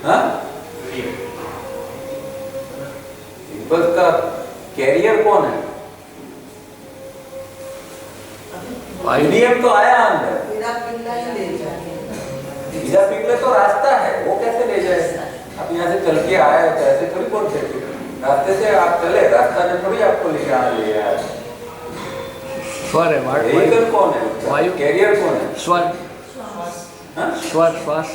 हाँ, इम्पल्स का कैरियर कौन है? मीडियम तो आया अंदर, हीरा पिघला तो रास्ता है, वो कैसे ले जाए? आप यहाँ से चल के आया है, ऐसे थोड़ी बोल सकते, रास्ते से आप चले, रास्ता ने थोड़ी आपको ले आया। स्वर है, व्हीकल कौन है? वायु। कैरियर कौन है? स्वर, हाँ? स्वर, श्वास।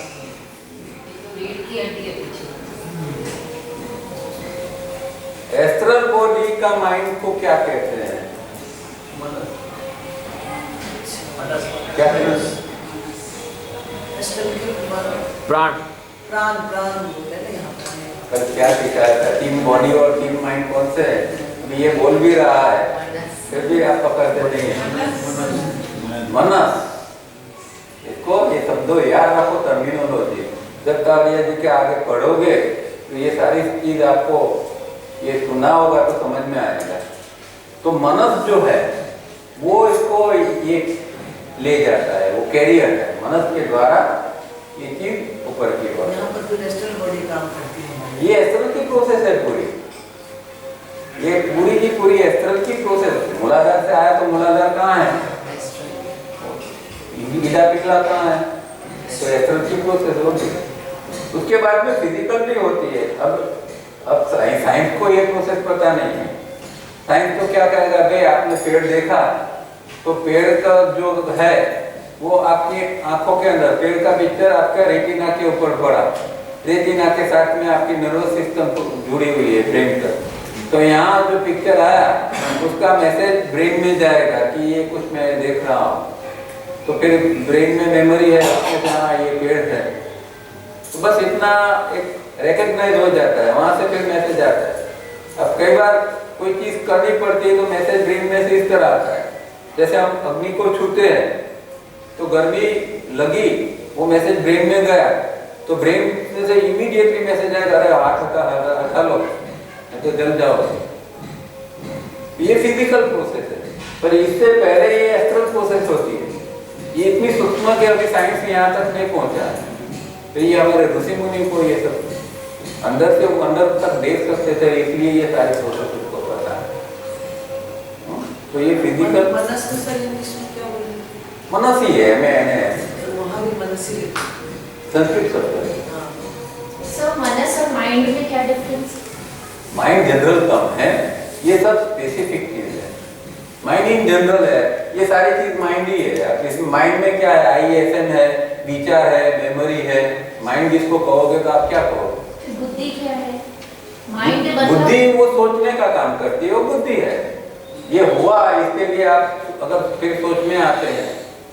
रीढ़ की हड्डी है पीछे। एस्ट्रल बॉडी का माइंड को क्या कहते हैं? क्या कहते हैं? प्राण। प्राण बोलते हैं ना यहाँ पर। कल क्या सिखाया था? टीम बॉडी और टीम माइंड कौन से है? अभी ये बोल भी रहा है, फिर भी आप पकड़ते नहीं हैं। मनस, इसको ये शब्दों याद रखो, टर्मिनोलॉजी। जब काव्या जी के आगे पढ़ोगे तो ये सारी चीज आपको ये सुना होगा तो समझ में आएगा। तो मनस जो है वो इसको ये ले जाता है, वो कैरियर है, मनस के द्वारा ये चीज ऊपर की ओर। यहाँ पर कोई एस्ट्रल बॉडी काम करती है। ये एस्ट्रल की प्रोसेस है पूरी, ये पूरी की पूरी एस्ट्रल की प्रोसेस। मूलाधार से आया तो मूलाधार कहाँ है? हीरा पिघला कहाँ है? तो एस्ट्रल की प्रोसेस होती है। उसके बाद में फिजिकल भी होती है। अब साइंस को ये प्रोसेस पता नहीं है। साइंस तो क्या कहेगा, भाई आपने पेड़ देखा तो पेड़ का जो है वो आपकी आंखों के अंदर, पेड़ का पिक्चर आपका रेटिना के ऊपर पड़ा, रेटिना के साथ में आपकी नर्वस सिस्टम जुड़ी हुई है ब्रेन का। तो यहाँ जो पिक्चर आया उसका मैसेज ब्रेन में जाएगा कि ये कुछ मैं देख रहा हूँ, तो फिर ब्रेन में मेमोरी है कि हाँ ये पेड़ है, तो बस इतना एक रिकॉग्नाइज हो जाता है, वहां से फिर मैसेज आता है। अब कई बार कोई चीज करनी पड़ती है तो मैसेज ब्रेन में से इस तरह आता है, जैसे हम अग्नि को छूते हैं तो गर्मी लगी, वो मैसेज ब्रेन में गया तो ब्रेन से इमीडिएटली मैसेज आएगा, अरे हाथ हटा लो नहीं तो जल जाओ। ये फिजिकल प्रोसेस है, पर इससे पहले ये एस्ट्रल प्रोसेस होती है। ये इतनी सूक्ष्म कि अभी साइंस यहाँ तक नहीं पहुंचा है। तो ये हमारे ऋषि मुनि को ये सब अंदर से अंदर तक देख सकते थे, इसलिए ये सारी प्रोसेस उसको पता है। तो ये फिजिकल मनस को सर इंग्लिश में क्या बोलेंगे? मनस ही है, मैंने वहाँ भी मनस ही संस्कृत शब्द है। सर मनस और माइंड में क्या डिफरेंस? माइंड जनरल टर्म है, ये सब स्पेसिफिक चीज है। माइंड इन जनरल है, ये सारी चीज माइंड ही है। इसमें माइंड में क्या है? ISN है, विचार है, मेमोरी है। माइंड जिसको कहोगे तो आप क्या कहोगे? बुद्धि क्या है? माइंड बुद्धि वो सोचने का काम करती है, वो बुद्धि है। ये हुआ, इसके लिए आप अगर फिर सोच में आते हैं,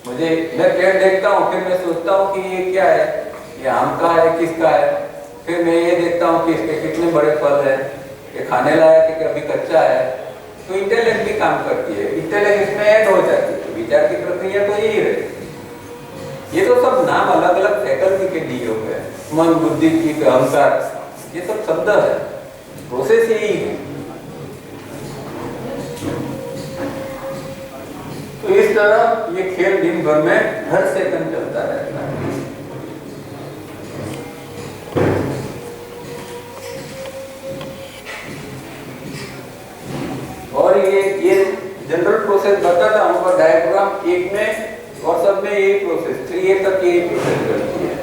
मैं पेड़ देखता हूँ, फिर मैं सोचता हूँ कि ये क्या है, ये आम का है, किसका है। फिर मैं ये देखता हूँ कि इसके कितने बड़े फल है, ये खाने लायक है कि अभी कच्चा है। तो इंटेलेक्ट भी काम करती है, इंटेलेक्ट इसमें ऐड हो जाती है। विचार की प्रक्रिया तो यही है। ये तो सब नाम अलग अलग फैकल्टी के दिए हुए हैं, मन बुद्धि चित्त अहंकार, ये सब शब्द है, प्रोसेस यही है। तो इस तरह ये खेल दिन भर में हर सेकंड चलता रहता है। और ये जनरल प्रोसेस बताता हूँ, पर डायग्राम एक में और सब में यही प्रोसेस 3A तक यही प्रोसेस करती है।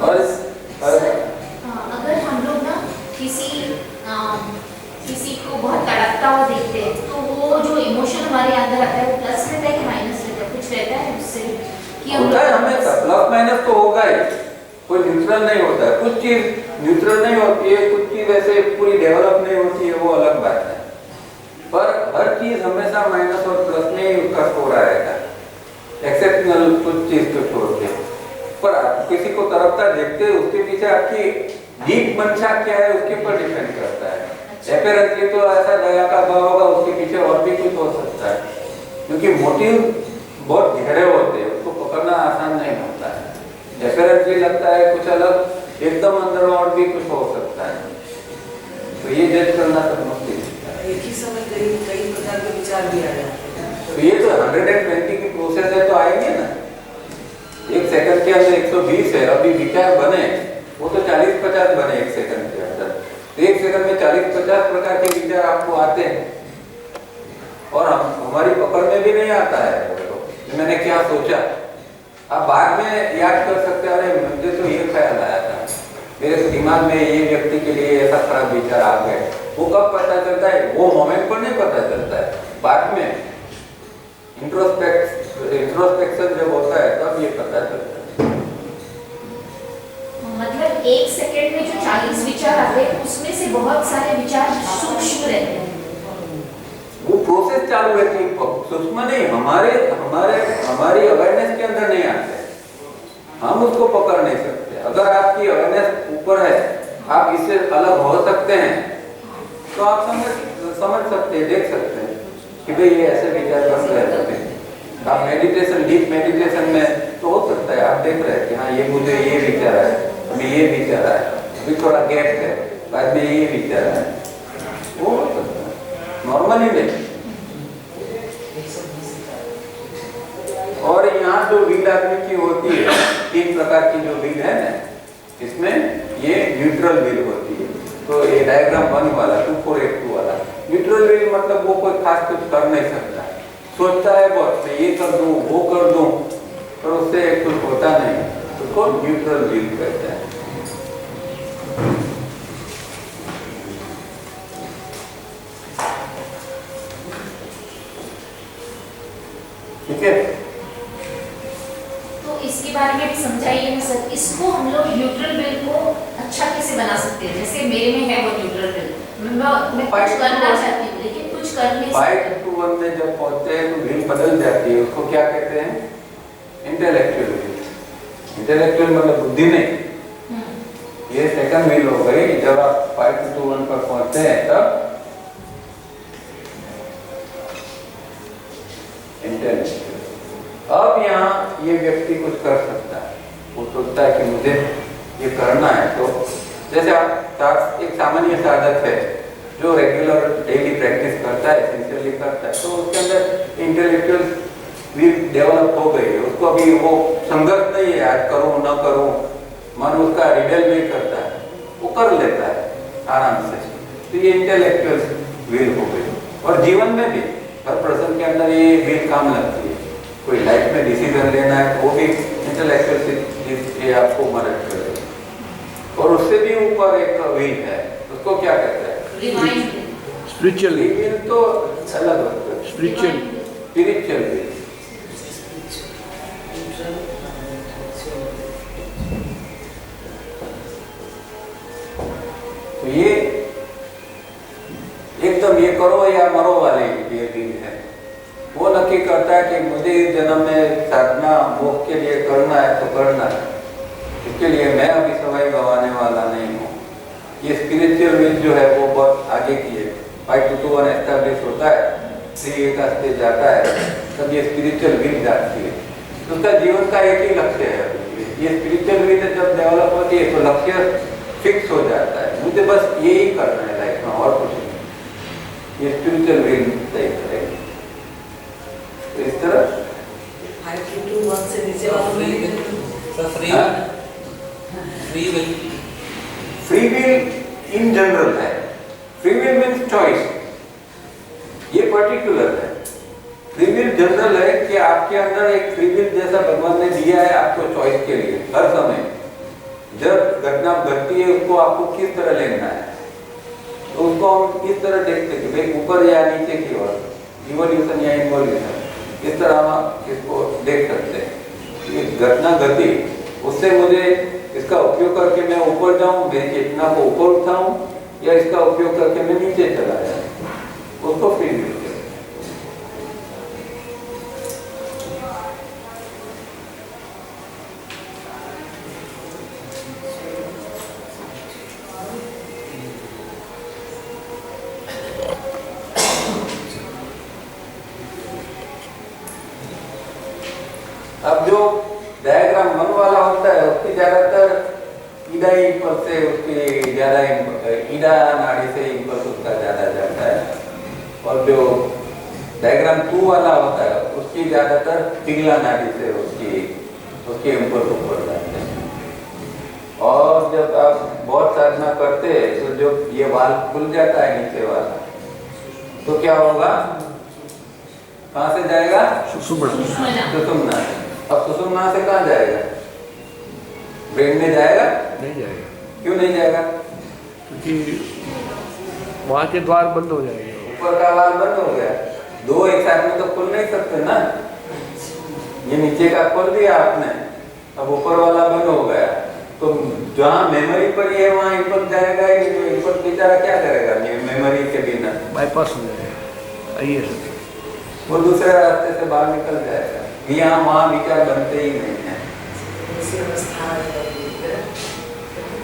और अगर हम लोग ना किसी को बहुत तड़पता हुआ देखते हैं तो वो जो इमोशन हमारे अंदर आता है वो प्लस रहता है कि माइनस रहता है, कुछ रहता है उससे कि हम होता है हमेशा प्लस माइनस तो होगा ही, कोई न्यूट्रल नहीं होता है। कुछ चीज न्यूट्रल नहीं होती है, कुछ चीज ऐसे पूरी डेवलप नहीं होती है, वो अलग बात है। पर हर चीज हमेशा माइनस और प्लस में ही उसका स्कोर आएगा, एक्सेप्शनल कुछ चीज को छोड़ के। पर आप किसी को तरफता देखते हैं, उसके पीछे आपकी डीप मंशा क्या है उसके ऊपर डिपेंड करता है। अपीयरेंसली तो ऐसा दया का भाव होगा, उसके पीछे और भी कुछ हो सकता है, क्योंकि मोटिव बहुत गहरे होते हैं, उसको पकड़ना आसान नहीं होता है। अपीयरेंसली लगता है कुछ अलग, एकदम अंदर और भी कुछ हो सकता है, तो ये जज करना तो मुश्किल है। एक ही समय कई प्रकार के विचार भी आ जाते हैं। तो ये तो 120 की प्रोसेस है, तो आएंगे ना। एक सेकंड के अंदर 120 है, अभी विचार बने वो तो 40-50 बने एक सेकंड के अंदर। तो एक सेकंड में 40-50 प्रकार के विचार आपको आते हैं, और हमारी पकड़ में भी नहीं आता है तो मैंने क्या सोचा। आप बाद में याद कर सकते हैं, अरे मुझे तो ये ख्याल आया था, मेरे दिमाग में ये व्यक्ति के लिए ऐसा खराब विचार आ गए। वो कब पता चलता है? वो मोमेंट पर नहीं पता चलता है, बाद में इंट्रोस्पेक्शन जब होता है तब ये पता चलता है। मतलब एक सेकंड में जो 40 विचार आते हैं उसमें से बहुत सारे विचार सूक्ष्म रहते हैं, वो प्रोसेस चालू रहती है, सूक्ष्म नहीं, हमारी अवेयरनेस के अंदर नहीं आते, हम उसको पकड़ नहीं सकते। अगर आपकी अवेयरनेस ऊपर है, आप इससे अलग हो सकते हैं, तो आप समझ सकते हैं, देख सकते हैं कि भाई ये ऐसे विचार बन रहे हैं। आप मेडिटेशन, डीप मेडिटेशन में तो हो सकता है आप देख रहे हैं कि हाँ ये मुझे ये विचार है, अभी ये विचार है, अभी थोड़ा गैप है, बाद में ये विचार है, वो हो सकता है, नॉर्मली नहीं। और यहाँ जो व्हील आदमी की होती है, 3 प्रकार की जो व्हील है ना, इसमें ये न्यूट्रल व्हील होती है। तो ये डायग्राम 1 वाला 2482 वाला न्यूट्रल व्हील मतलब वो कोई खास कुछ कर नहीं सकता, सोचता है बहुत, मैं ये कर दूं, वो कर दूं, पर उससे कुछ होता नहीं, उसको न्यूट्रल व्हील कहते हैं। ठीक है, तो इसके बारे में भी समझाइए ना सर। इसको हम लोग न्यूट्रल बिल को अच्छा कैसे बना सकते हैं? जैसे मेरे में है वो न्यूट्रल बिल, मैं कुछ करना चाहती हूँ लेकिन कुछ कर नहीं सकती। 5 to 1 में जब पहुंचते हैं तो व्हील बदल जाती है, उसको क्या कहते हैं? Intellectual wheel. इंटेलेक्चुअल मतलब बुद्धि नहीं, ये सेकंड व्हील हो गई। जब आप 5 to 1 पर पहुंचते हैं तब इंटेलेक्चुअल। अब यहाँ ये व्यक्ति कुछ कर सकता है, वो सोचता है कि मुझे ये करना है। तो जैसे आप एक सामान्य साधक है जो रेगुलर डेली प्रैक्टिस करता है, सिंसियरली करता है, तो उसके अंदर इंटेलेक्चुअल व्हील डेवलप हो गई है। उसको अभी वो संघर्ष नहीं है, आज करूँ न करूँ, मन उसका रिबेल नहीं करता है, वो कर लेता है आराम से। तो ये इंटेलेक्चुअल व्हील हो गई। और जीवन में भी हर पर्सन के अंदर ये व्हील काम लगती है। कोई लाइफ में डिसीजन लेना है तो वो भी इंटेलेक्चुअल ये आपको मदद करेगा। और उससे भी ऊपर एक व्हील है, उसको क्या कहते हैं? स्पिरिचुअल व्हील तो अलग होता है, स्पिरिचुअल व्हील। तो ये एकदम ये करो या मरो वाले ये व्हील है। वो नक्की करता है कि मुझे इस जन्म में साधना मोक्ष के लिए करना है तो करना है, इसके लिए मैं अभी समय गंवाने वाला नहीं हूँ। ये स्पिरिचुअल व्हील जो है वो बहुत आगे की है। 5 to 1 एस्टैब्लिश होता है, 3 का स्टेज जाता है, तब ये स्पिरिचुअल व्हील जाती है। उसका जीवन का एक ही लक्ष्य है। ये स्पिरिचुअल वे जब डेवलप होती है तो लक्ष्य फिक्स हो जाता है, मुझे बस यही करना है लाइफ में और कुछ नहीं। ये स्पिरिचुअल वे सही करेगा। तो इस तरह से नीचे फ्री विल इन जनरल है। फ्री विल मीन्स चॉइस, ये पर्टिकुलर है। फ्री विल जनरल है कि आपके अंदर एक फ्री विल जैसा भगवान ने दिया है आपको चॉइस के लिए। हर समय जब घटना घटती है उसको आपको किस तरह लेना है, तो उसको हम किस तरह देखते हैं कि भाई ऊपर या नीचे की ओर, इवोल्यूशन या इन्वोल्यूशन, इस तरह हम इसको देख सकते हैं। ये घटना घटी, उससे मुझे इसका उपयोग करके मैं ऊपर जाऊं, मेरी चेतना को ऊपर उठाऊं, या इसका उपयोग करके मैं नीचे चला जाऊं, उसको फ्री विल। अब जो डायग्राम मन वाला होता है उसकी ज्यादातर ईडा इंपल्स से उसकी ज्यादा ईडा नाड़ी से इंपल्स उसका ज्यादा जाता है, और जो डायग्राम 2 वाला होता है उसकी ज्यादातर पिघला नाड़ी से उसकी इंपल्स ऊपर जाते हैं। और जब आप बहुत साधना करते हैं तो जो ये वाल खुल जाता है नीचे वाला, तो क्या होगा, कहाँ से जाएगा, सुषुम्ना। अब सुषुम्ना से कहाँ जाएगा, ब्रेन में जाएगा? नहीं जाएगा। क्यों नहीं जाएगा? क्योंकि वहाँ के द्वार बंद हो जाएंगे। ऊपर का वाल बंद हो गया, 2 एक साथ में तो खुल नहीं सकते ना। ये नीचे का खोल दिया आपने, अब ऊपर वाला बंद हो गया, तो जहाँ मेमोरी पड़ी है वहाँ इंपल्स जाएगा ही, तो इंपल्स बेचारा क्या करेगा मेमोरी के बिना, बाईपास हो जाएगा। आइए सर, वो दूसरे रास्ते से बाहर निकल जाएगा। यहाँ वहाँ विचार बनते ही नहीं है।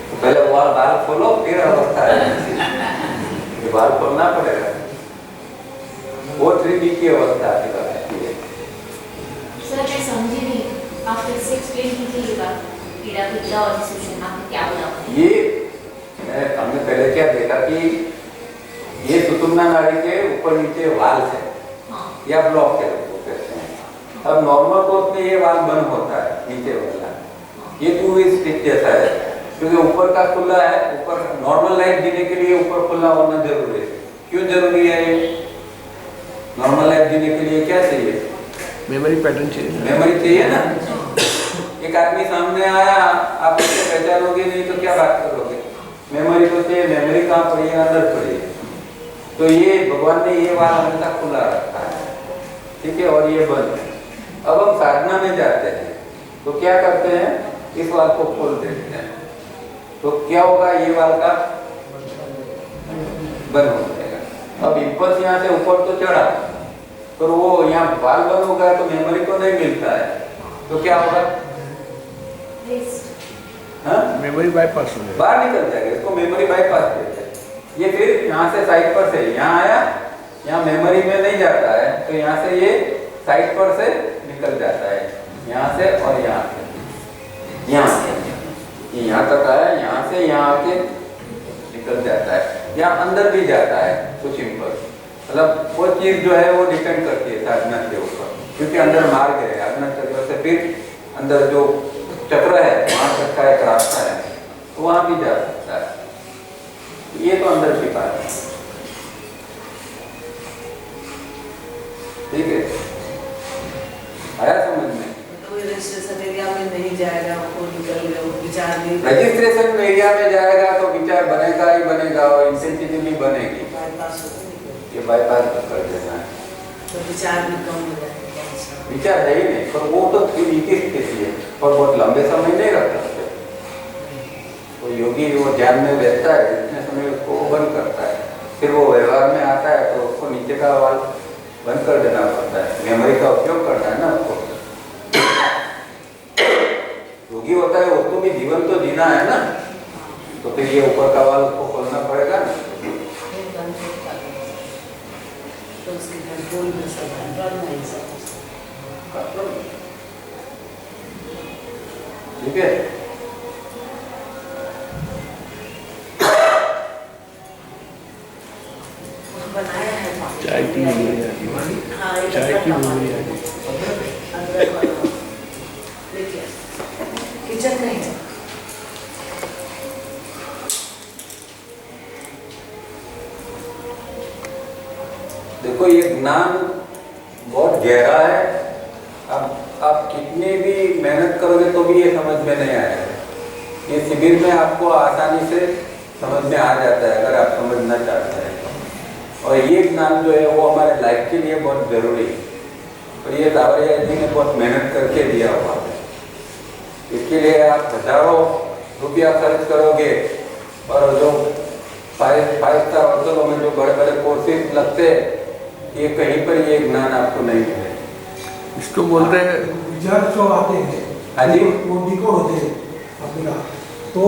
तो पहले बाल खोलो फिर अवस्था है, बाल खोलना पड़ेगा, वो 3D की अवस्था आती है। सर मैं समझी नहीं, आप फिर से एक्सप्लेन कीजिएगा ईडा पिघला और सुषुम्ना में क्या बोला? ये हमने पहले क्या देखा कि ये सुषुम्ना नाड़ी के ऊपर नीचे वाल है, हाँ। या ब्लॉक के कहते हैं। अब नॉर्मल कोर्स में ये वाल बंद होता है नीचे वाला, ये 2 वे स्टिक जैसा है, क्योंकि ऊपर का खुला है। ऊपर नॉर्मल लाइफ जीने के लिए ऊपर खुला होना जरूरी है। क्यों जरूरी है? नॉर्मल लाइफ जीने के लिए क्या चाहिए, मेमोरी पैटर्न चाहिए, मेमोरी चाहिए ना। एक आदमी सामने आया, आप उसको पहचानोगे नहीं तो क्या बात करोगे, मेमोरी तो चाहिए। मेमोरी कहाँ पड़ी है, अंदर पड़ी है। तो ये भगवान ने ये वाल हमेशा खुला रखा है, ठीक है, और ये बंद है। अब हम साधना में जाते हैं तो क्या करते हैं, इस वाल को खोल देते हैं, तो क्या होगा, ये वाल का बंद हो जाएगा। अब इंपल्स यहाँ से ऊपर तो चढ़ा, तो वो यहाँ वाल बंद हो गया तो मेमोरी को नहीं मिलता है, तो क्या होगा, मेमोरी बाईपास हो जाएगा, बाहर निकल जाएगा। इसको मेमोरी बाईपास कहते हैं। ये फिर यहाँ से साइड पर से यहाँ आया, यहाँ मेमोरी में नहीं जाता है, तो यहाँ से ये साइड पर से निकल जाता है, यहाँ से और यहाँ से, यहाँ तक आया, यहाँ से यहाँ आके निकल जाता है। यहाँ अंदर भी जाता है कुछ इंपल्स, मतलब वो चीज जो है वो डिपेंड करती है साधना के ऊपर, क्योंकि अंदर मार्ग है, साधना चक्र से फिर अंदर जो चक्र है वहाँ तक का एक रास्ता है, तो वहाँ भी जा सकता है। ये तो अंदर की बात है, ठीक है, आया समझ में? तो रजिस्ट्रेशन एरिया में नहीं जाएगा, वो निकल गया, वो विचार नहीं, रजिस्ट्रेशन एरिया में जाएगा तो विचार बनेगा ही बनेगा, और इंटेंसिटी भी बनेगी। ये बाईपास कर देना है, तो विचार भी कम हो जाएगा। विचार है ही नहीं, पर वो तो स्थिति है, और बहुत लंबे समय नहीं रख सकते। तो योगी वो ध्यान में बैठता है, जितने समय उसको बंद करता है, फिर वो व्यवहार में आता है तो उसको नीचे का वाल बंद कर देना पड़ता है, मेमोरी का उपयोग करना है ना उसको। योगी होता है उसको भी जीवन तो जीना है ना, तो फिर ये ऊपर का वाल उसको खोलना पड़ेगा ना। तो उसके कंट्रोल में सब ठीक है। बनाया है चाय की हाँ, एक चाय की अदरक का मूवी पानी। आ गई। अदरक वाला। देखिए, किचन में है। देखो ये ज्ञान बहुत गहरा है। अब आप कितनी भी मेहनत करोगे तो भी ये समझ में नहीं आएगा। ये शिविर में आपको आसानी से समझ में आ जाता है अगर आप समझना चाहते हैं तो। और ये ज्ञान जो है वो हमारे लाइफ के लिए बहुत जरूरी है। और ये सावरिया जी ने बहुत मेहनत करके दिया हुआ है। इसके लिए आप हजारों रुपया खर्च करोगे और जो 5 स्टार होटलों में जो बड़े बड़े कोर्सेज लगते हैं, ये कहीं पर ये ज्ञान आपको नहीं मिलेगा। इसको बोलते हैं विचार जो आते हैं हाँ जी। वो डिकोड होते हैं अपने का। तो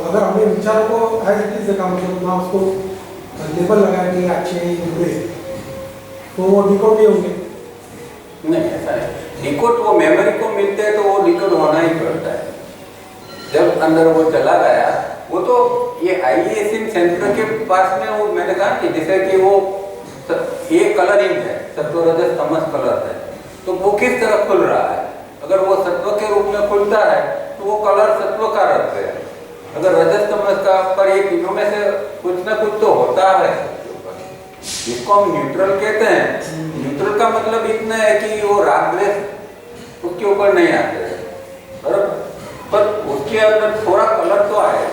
अगर हमने विचार को एज इट इज देखा, मतलब ना उसको लेबल लगाया कि अच्छे बुरे, तो वो डिकोड नहीं होंगे। नहीं, ऐसा है। डिकोड वो मेमोरी को मिलते हैं तो वो डिकोड होना ही पड़ता है। जब अंदर वो चला गया, वो तो ये आईएसएम सेंटर के पास में वो मैंने कहा कि जैसे कि वो ये कलरिंग है, सत्व रजस तमस कलर है, तो वो किस तरह खुल रहा है। अगर वो सत्व के रूप में खुलता है तो वो कलर सत्व का रंग है। अगर रजस तमस का पर ये तीनों में से कुछ ना कुछ तो होता है, जिसको हम न्यूट्रल कहते हैं। न्यूट्रल का मतलब इतना है कि वो राग द्वेष उसके ऊपर नहीं आते हैं, पर उसके अंदर थोड़ा कलर तो आए।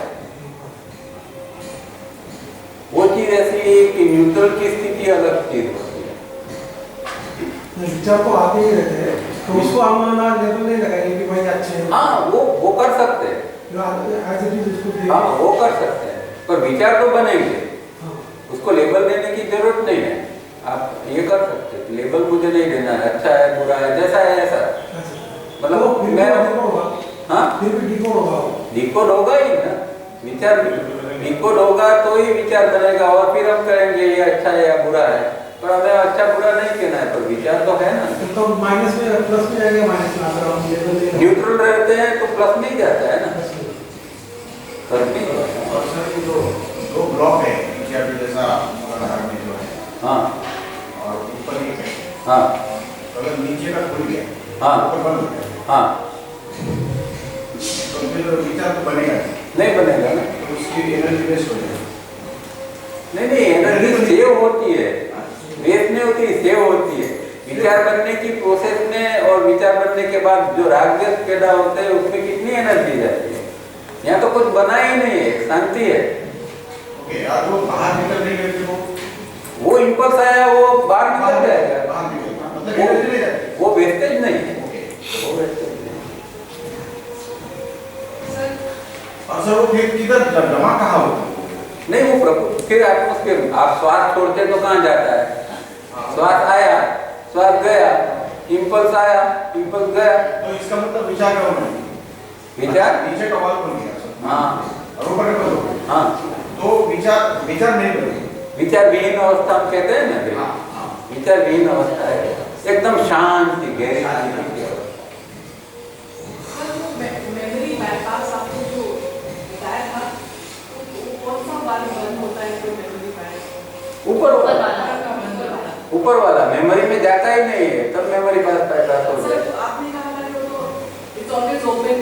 वो चीज ऐसी है कि न्यूट्रल की स्थिति अलग चीज होती है। विचार तो आते ही रहते हैं, तो उसको हम ना लेबल नहीं लगाएंगे कि भाई अच्छे हैं। हाँ, वो कर सकते हैं। एज इट इज उसको हाँ, वो कर सकते हैं, पर विचार तो बनेंगे। उसको लेबल देने की जरूरत नहीं है। आप ये कर सकते हैं, लेबल मुझे नहीं देना है, अच्छा है बुरा है, जैसा है ऐसा। मतलब मैं हाँ, फिर भी डिकोड होगा। डिकोड होगा ही ना, विचार डिकोड होगा तो ही विचार बनेगा। और फिर हम कहेंगे ये अच्छा है या बुरा है, पर हमें अच्छा बुरा नहीं कहना है, पर विचार तो है ना। तो माइनस में प्लस में जाएंगे, माइनस में अगर हम लेबल दें। न्यूट्रल रहते हैं तो प्लस में ही जाता है ना, प्लस में ही जाता है। और सर ये जो दो ब्लॉक है जैसा मुगलहार में जो है, हाँ और ऊपर एक है, हाँ अगर नीचे का खुल गया, हाँ ऊपर बंद हो गया, हाँ, तो फिर विचार तो बनेगा नहीं बनेगा ना। तो उसकी एनर्जी वेस्ट हो जाएगी। नहीं, एनर्जी सेव होती है, वेस्ट नहीं होती, सेव होती है। विचार बनने की प्रोसेस में और विचार बनने के बाद जो राग द्वेष पैदा होते हैं उसमें कितनी एनर्जी जाती है। यहाँ तो कुछ बना ही नहीं है, शांति है। ओके, यार वो बाहर निकल नहीं गए थे, वो इम्पल्स आया, वो बाहर निकल जाएगा, बाहर निकल, मतलब एनर्जी नहीं जाती। वो वेस्टेज नहीं है। ओके, वो वेस्टेज नहीं है। और सर वो फिर किधर जमा कहाँ होता है? नहीं, वो प्रकृति फिर एटमोस्फेयर। आप श्वास छोड़ते तो कहाँ जाता है? श्वास आया, श्वास गया, इम्पल्स आया, इम्पल्स गया। तो इसका मतलब विचार का होना है। विचार नीचे का वाल खुल गया सर। हाँ और ऊपर का बंद हो गया। हाँ, तो विचार नहीं बनेगा। विचार विहीन अवस्था हम कहते हैं ना। हाँ। विचार विहीन अवस्था है, एकदम शांति, गहरी शांति। मेमोरी बाईपास आपको जो बताया था, वो कौन सा बार बंद होता है जो मेमोरी बाईपास? ऊपर वाला, वाला। ऊपर वाला मेमोरी में जाता ही नहीं है, तब मेमोरी बाईपास होता है। सर आपने कहा था कि वो तो it's always open.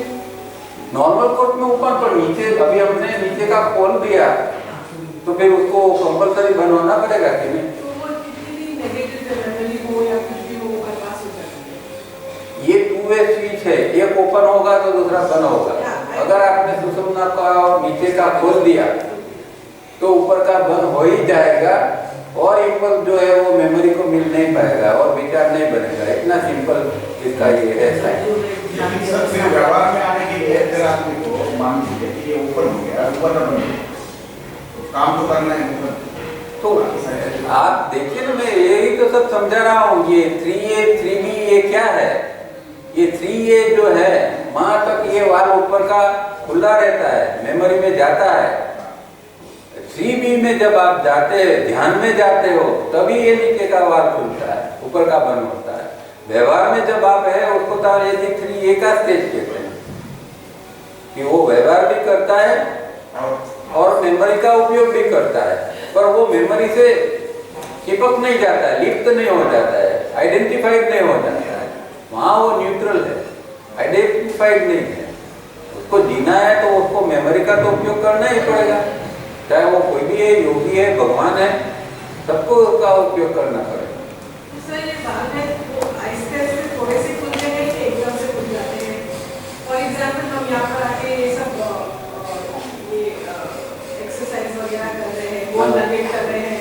Normal court में ऊपर, पर नीचे अभी हमने नीचे का खोल दिया तो फिर उसको कंपल्सरी बंद होना पड़ेगा कि नहीं? तो वो कितनी भी नेगेटिव मेमोरी हो या कुछ भी हो, बाईपास हो जाती है। ये 2 वे स्विच है, एक ओपन होगा तो दूसरा बंद होगा। अगर आपने सुषुम्ना का और नीचे का खोल दिया तो ऊपर का बंद हो ही जाएगा, और इम्पल्स जो है वो मेमोरी को मिल नहीं पाएगा और विचार नहीं बनेगा। इतना सिंपल इसका ये है साइंस। लेकिन सर फिर व्यवहार में आने के लिए अगर आदमी को मान लीजिए कि ये ऊपर हो गया, ऊपर ना बने, तो काम तो करना है ऊपर। तो आप देखिए ना, मैं यही तो सब समझा रहा हूँ। ये 3A 3B ये क्या है? ये 3A जो है वहां तक ये वाल ऊपर का खुला रहता है, मेमोरी में जाता है। 3B में जब आप जाते हैं, ध्यान में जाते हो, तभी ये नीचे का वाल खुलता है, ऊपर का बंद होता है। व्यवहार में जब आप है उसको तो ये 3A का स्टेज कहते हैं। कि वो व्यवहार भी करता है और मेमोरी का उपयोग भी करता है, पर वो मेमोरी से चिपक नहीं जाता है, लिप्त नहीं हो जाता है, आइडेंटिफाइड नहीं हो जाता है। वहाँ वो न्यूट्रल है, आइडेंटिफाइड नहीं है। उसको जीना है तो उसको मेमोरी का तो उपयोग करना ही पड़ेगा, चाहे वो कोई भी है, योगी है, भगवान है, सबको उसका उपयोग करना पड़ेगा। सर ये बात है वो आहिस्ते आहिस्ते थोड़े से खुलते हैं कि एकदम से खुल जाते हैं। फॉर एग्जाम्पल हम यहाँ पर आके ये सब एक्सरसाइज वगैरह कर रहे हैं, गोल नगेट कर रहे हैं,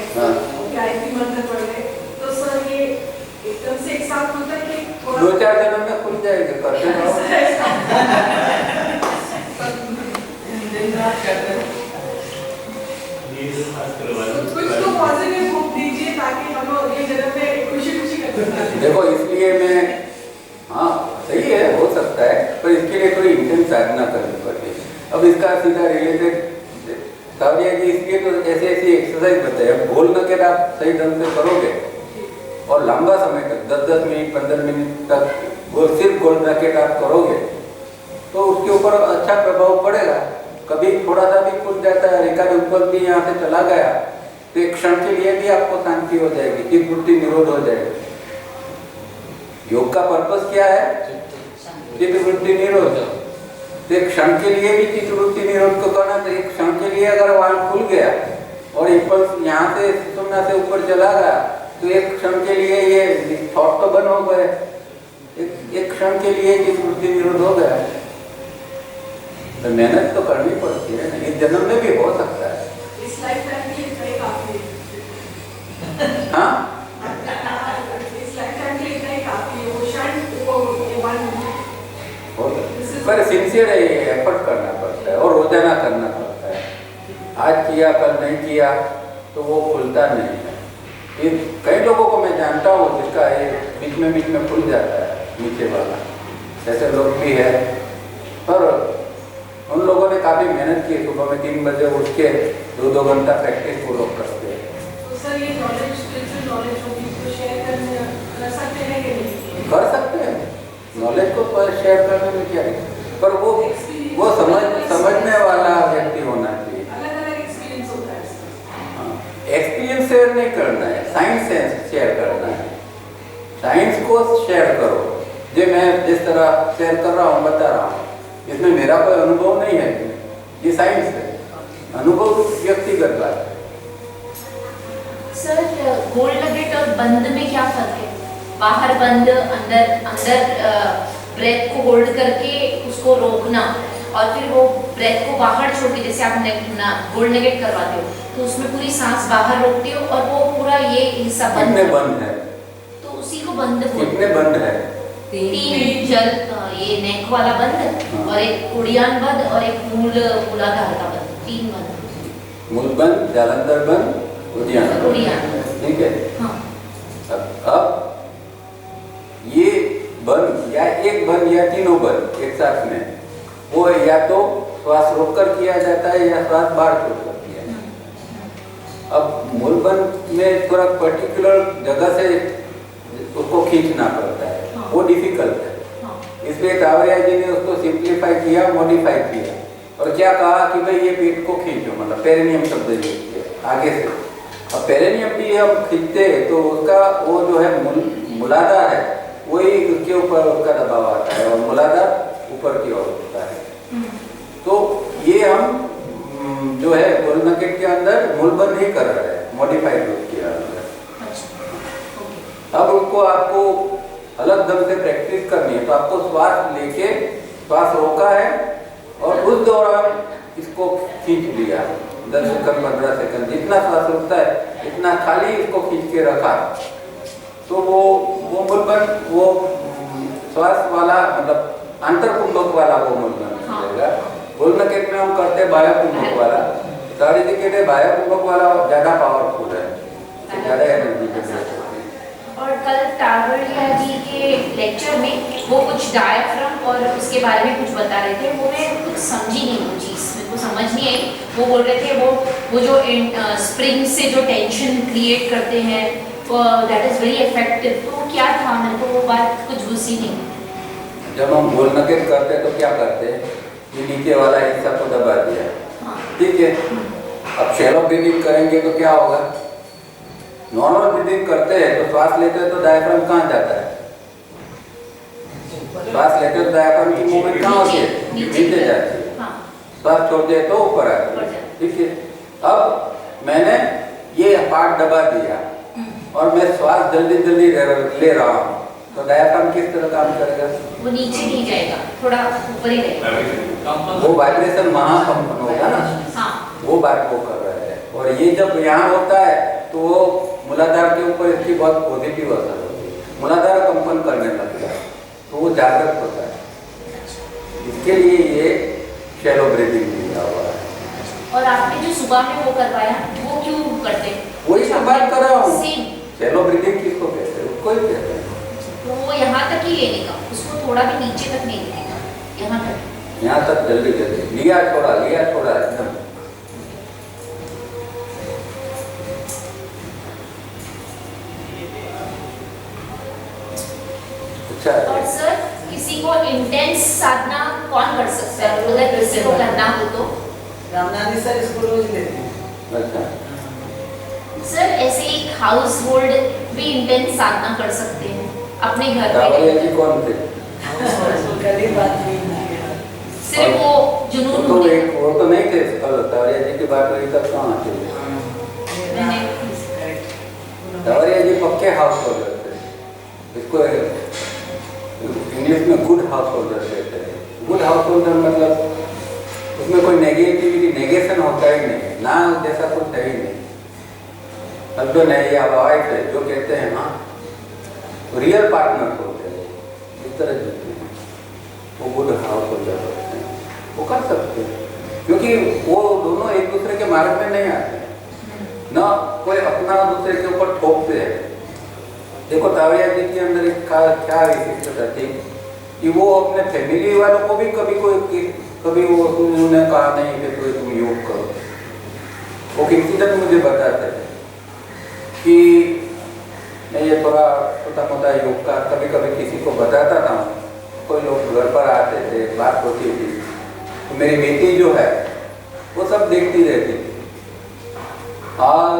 गायत्री मंत्र पढ़ रहे हैं, तो सर ये एकदम से एक साथ खुलता है कि थोड़ा 2-4 जन्म में खुल जाएगा, करते रहो। दिन रात करते हैं। कुछ तो पॉजिटिव होप दीजिए ताकि हम लोग ये जन्म में खुशी कर सकें। देखो इसलिए मैं, हाँ सही है, हो सकता है, पर इसके लिए थोड़ी इंटेंस साधना करनी पड़ती है। अब इसका सीधा रिलेटेड सावरिया जी, इसलिए तो ऐसी एक्सरसाइज बताए। अब गोल नकेट आप सही ढंग से करोगे और लंबा समय तक 10-10 मिनट 15 मिनट तक वो सिर्फ गोल नकेट आप करोगे तो उसके ऊपर अच्छा प्रभाव पड़ेगा। कभी थोड़ा सा भी खुल जाता है, रेखा ऊपर भी यहाँ से चला गया तो एक क्षण के लिए भी आपको शांति हो जाएगी, चित्तवृत्ति निरोध हो जाएगा। योग का पर्पस क्या है? चित्तवृत्ति निरोध। तो एक क्षण के लिए भी चित्तवृत्ति निरोध को करना, तो एक क्षण के लिए अगर वहां खुल गया और इम्पल्स यहाँ से सुनना से ऊपर चला गया तो एक क्षण के लिए ये थॉट तो बंद हो गए, एक क्षण के लिए चित्तवृत्ति निरोध हो गया। तो मेहनत तो करनी पड़ती है ना, इस जन्म में भी हो सकता है। इस लाइफ टाइम के लिए इतना ही काफी है। हाँ, इस लाइफ टाइम के लिए इतना ही काफी है। वो क्षण वो ये वन पर सिंसियर है, ये एफर्ट करना पड़ता है और रोजाना करना पड़ता है। आज किया कल नहीं किया तो वो खुलता नहीं है। ये कई लोगों को मैं जानता हूँ जिसका ये बीच में खुल जाता है नीचे वाला, ऐसे लोग भी है। पर उन लोगों ने काफी मेहनत की, सुबह में 3 बजे उठ के 2-2 घंटा प्रैक्टिस वो लोग करते हैं। तो सर ये नॉलेज, स्पिरिचुअल नॉलेज होगी तो शेयर कर सकते हैं कि नहीं? कर सकते हैं, नॉलेज को शेयर करने में क्या है, पर वो समझने वाला व्यक्ति होना चाहिए। अलग-अलग एक्सपीरियंस होता है इसका। एक्सपीरियंस शेयर नहीं करना है, साइंस शेयर करना है। साइंस को शेयर करो, जो मैं जिस तरह शेयर कर रहा हूँ बता रहा हूँ, इसमें मेरा कोई अनुभव नहीं है, ये साइंस है, अनुभव व्यक्तिगत बात है। सर गोल नगेट और बंद में क्या फर्क है? बाहर बंद, अंदर ब्रेथ को होल्ड करके उसको रोकना और फिर वो ब्रेथ को बाहर छोड़ के, जैसे आप गोल नगेट करवाते हो तो उसमें पूरी सांस बाहर रोकते हो और वो पूरा ये हिस्सा बंद है, तो उसी को बंद कितने बंद है? 3 जल, ये नेक वाला बंद और एक उड़ियान बंद और एक मूलाधार का बंद, 3 बंद। मूल बंद, जालंधर बंद, उड़ियान, ठीक है। हाँ। अब ये बंद या एक बंद या तीनों बंद एक साथ में, वो या तो श्वास रोककर किया जाता है या श्वास बाहर छोड़कर किया जाता है। अब मूल बंद में थोड़ा पर्टिकुलर जगह से उसको खींचना पड़ता है, वो डिफिकल्ट है। इसलिए कावरिया जी ने उसको सिंप्लीफाई किया, मॉडिफाई किया और क्या कहा कि भाई ये पेट को खींचो, मतलब पेरिनियम शब्द यूज किया आगे से। अब पेरिनियम भी हम खींचते हैं तो उसका वो जो है मूलाधार है, वही उसके ऊपर उसका दबाव आता है और मूलाधार ऊपर की ओर होता है। तो ये हम जो है गोल नकेट के अंदर मूल बंद नहीं कर रहे हैं, मॉडिफाइड रूप के अंदर। अब उसको आपको अलग ढंग से प्रैक्टिस करनी है, तो आपको श्वास लेके श्वास रोका है और उस दौरान इसको खींच लिया 10 सेकंड 15 सेकंड, जितना श्वास रुकता है इतना खाली इसको खींच के रखा, तो वो मूलबंद, वो श्वास वाला मतलब अंतर कुंभक वाला वो मूलबंद मिलेगा। गोल नकेट में हम करते हैं बाह्य कुंभक वाला, सारी जगह बाह्य कुंभक वाला ज्यादा पावरफुल है, ज्यादा एनर्जी जनरेट होती है। और कल टावरिया जी के लेक्चर में वो कुछ डायफ्राम और उसके बारे में कुछ बता रहे थे, वो मैं कुछ समझी नहीं, वो चीज़ मेरे को समझ नहीं आई। वो बोल रहे थे वो जो स्प्रिंग से जो टेंशन क्रिएट करते हैं दैट इज़ वेरी इफेक्टिव, तो क्या था, मेरे को वो बात कुछ घुसी नहीं। जब हम गोल नकेट करते हैं तो क्या करते हैं, ये नीचे वाला हिस्सा को दबा दिया, हाँ। ठीक है। अब शैलो ब्रीदिंग करेंगे तो क्या होगा? नॉर्मल ब्रीदिंग करते हैं तो श्वास लेते हैं तो डायफ्राम कहाँ जाता है? श्वास लेते हैं तो डायफ्राम की मूवमेंट कहाँ होती है? नीचे जाती है। हाँ। श्वास छोड़ते हैं तो ऊपर आती है, ठीक है। अब मैंने ये पार्ट दबा दिया और मैं श्वास जल्दी जल्दी ले रहा हूँ तो डायफ्राम किस तरह काम करेगा? वो नीचे नहीं जाएगा, थोड़ा ऊपर ही रहेगा। वो वाइब्रेशन महाकंपन होगा ना, हाँ। वो बात वो कर रहा है। और ये जब यहाँ होता है तो वो मूलाधार के ऊपर इसकी बहुत पॉजिटिव असर होती है, मूलाधार कंपन करने लगता है तो वो जागृत होता है। इसके लिए ये शैलो ब्रीदिंग दिया हुआ है। और आपने जो सुबह में वो करवाया वो क्यों करते हैं? वही सब बात कर रहा हूँ। सेम। शैलो ब्रीदिंग किसको कहते हैं? उसको ही कहते हैं। तो वो यहाँ तक ही लेने का, उसको थोड़ा भी नीचे तक नहीं लेने का, यहाँ तक। यहाँ तक जल्दी जल्दी लिया छोड़ा एकदम। अच्छा। और सर किसी को इंटेंस साधना कौन कर सकता है? अगर किसी को करना हो तो रामनानी सर इसको रोज लेते हैं। अच्छा। सर ऐसे एक हाउस होल्ड भी इंटेंस साधना कर सकते हैं अपने घर रावलिया में। जी कौन थे? कभी बात नहीं की है। सिर्फ वो जुनून तो होने वो तो नहीं थे। रावलिया जी की बात हुई तब कहाँ थे? रावलिया जी पक्के हाउस होल्डर थे। इसको इंग्लिश में गुड हाउस होल्डर कहते हैं। गुड हाउस होल्डर मतलब उसमें कोई नेगेटिविटी नेगेशन होता ही नहीं, ना जैसा कुछ है ही नहीं। अब जो नहीं या वाइफ है जो कहते हैं हाँ रियल पार्टनर होते हैं, इस तरह जीते हैं, वो गुड हाउस होल्डर होते हैं, वो कर सकते हैं क्योंकि वो दोनों एक दूसरे के मार्ग में नहीं आते हैं ना, कोई अपना दूसरे के ऊपर ठोकते हैं। देखो तावड़िया जी के अंदर एक क्या विशिष्टता थी कि वो अपने फैमिली वालों को भी कभी वो उन्होंने कहा नहीं कि कोई तुम योग करो। वो इंसिडेंट मुझे बताते थे कि मैं ये थोड़ा छोटा मोटा योग का कभी कभी किसी को बताता था, कोई लोग घर पर आते थे, बात होती थी तो मेरी बेटी जो है वो सब देखती रहती थी और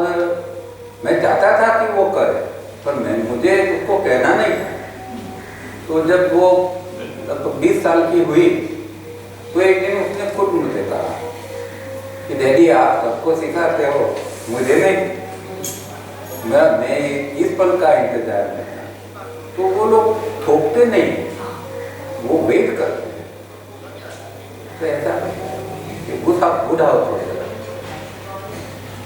मैं चाहता था कि वो करे पर मुझे उसको कहना नहीं था। तो जब वो 20 साल की हुई तो एक दिन उसने खुद मुझे कहा कि डैडी आप सबको सिखाते हो, मुझे नहीं, मैं इस पल का इंतजार में था। तो वो लोग ठोकते नहीं, वो वेट करते हैं। तो ऐसा गुड हाउस होता है।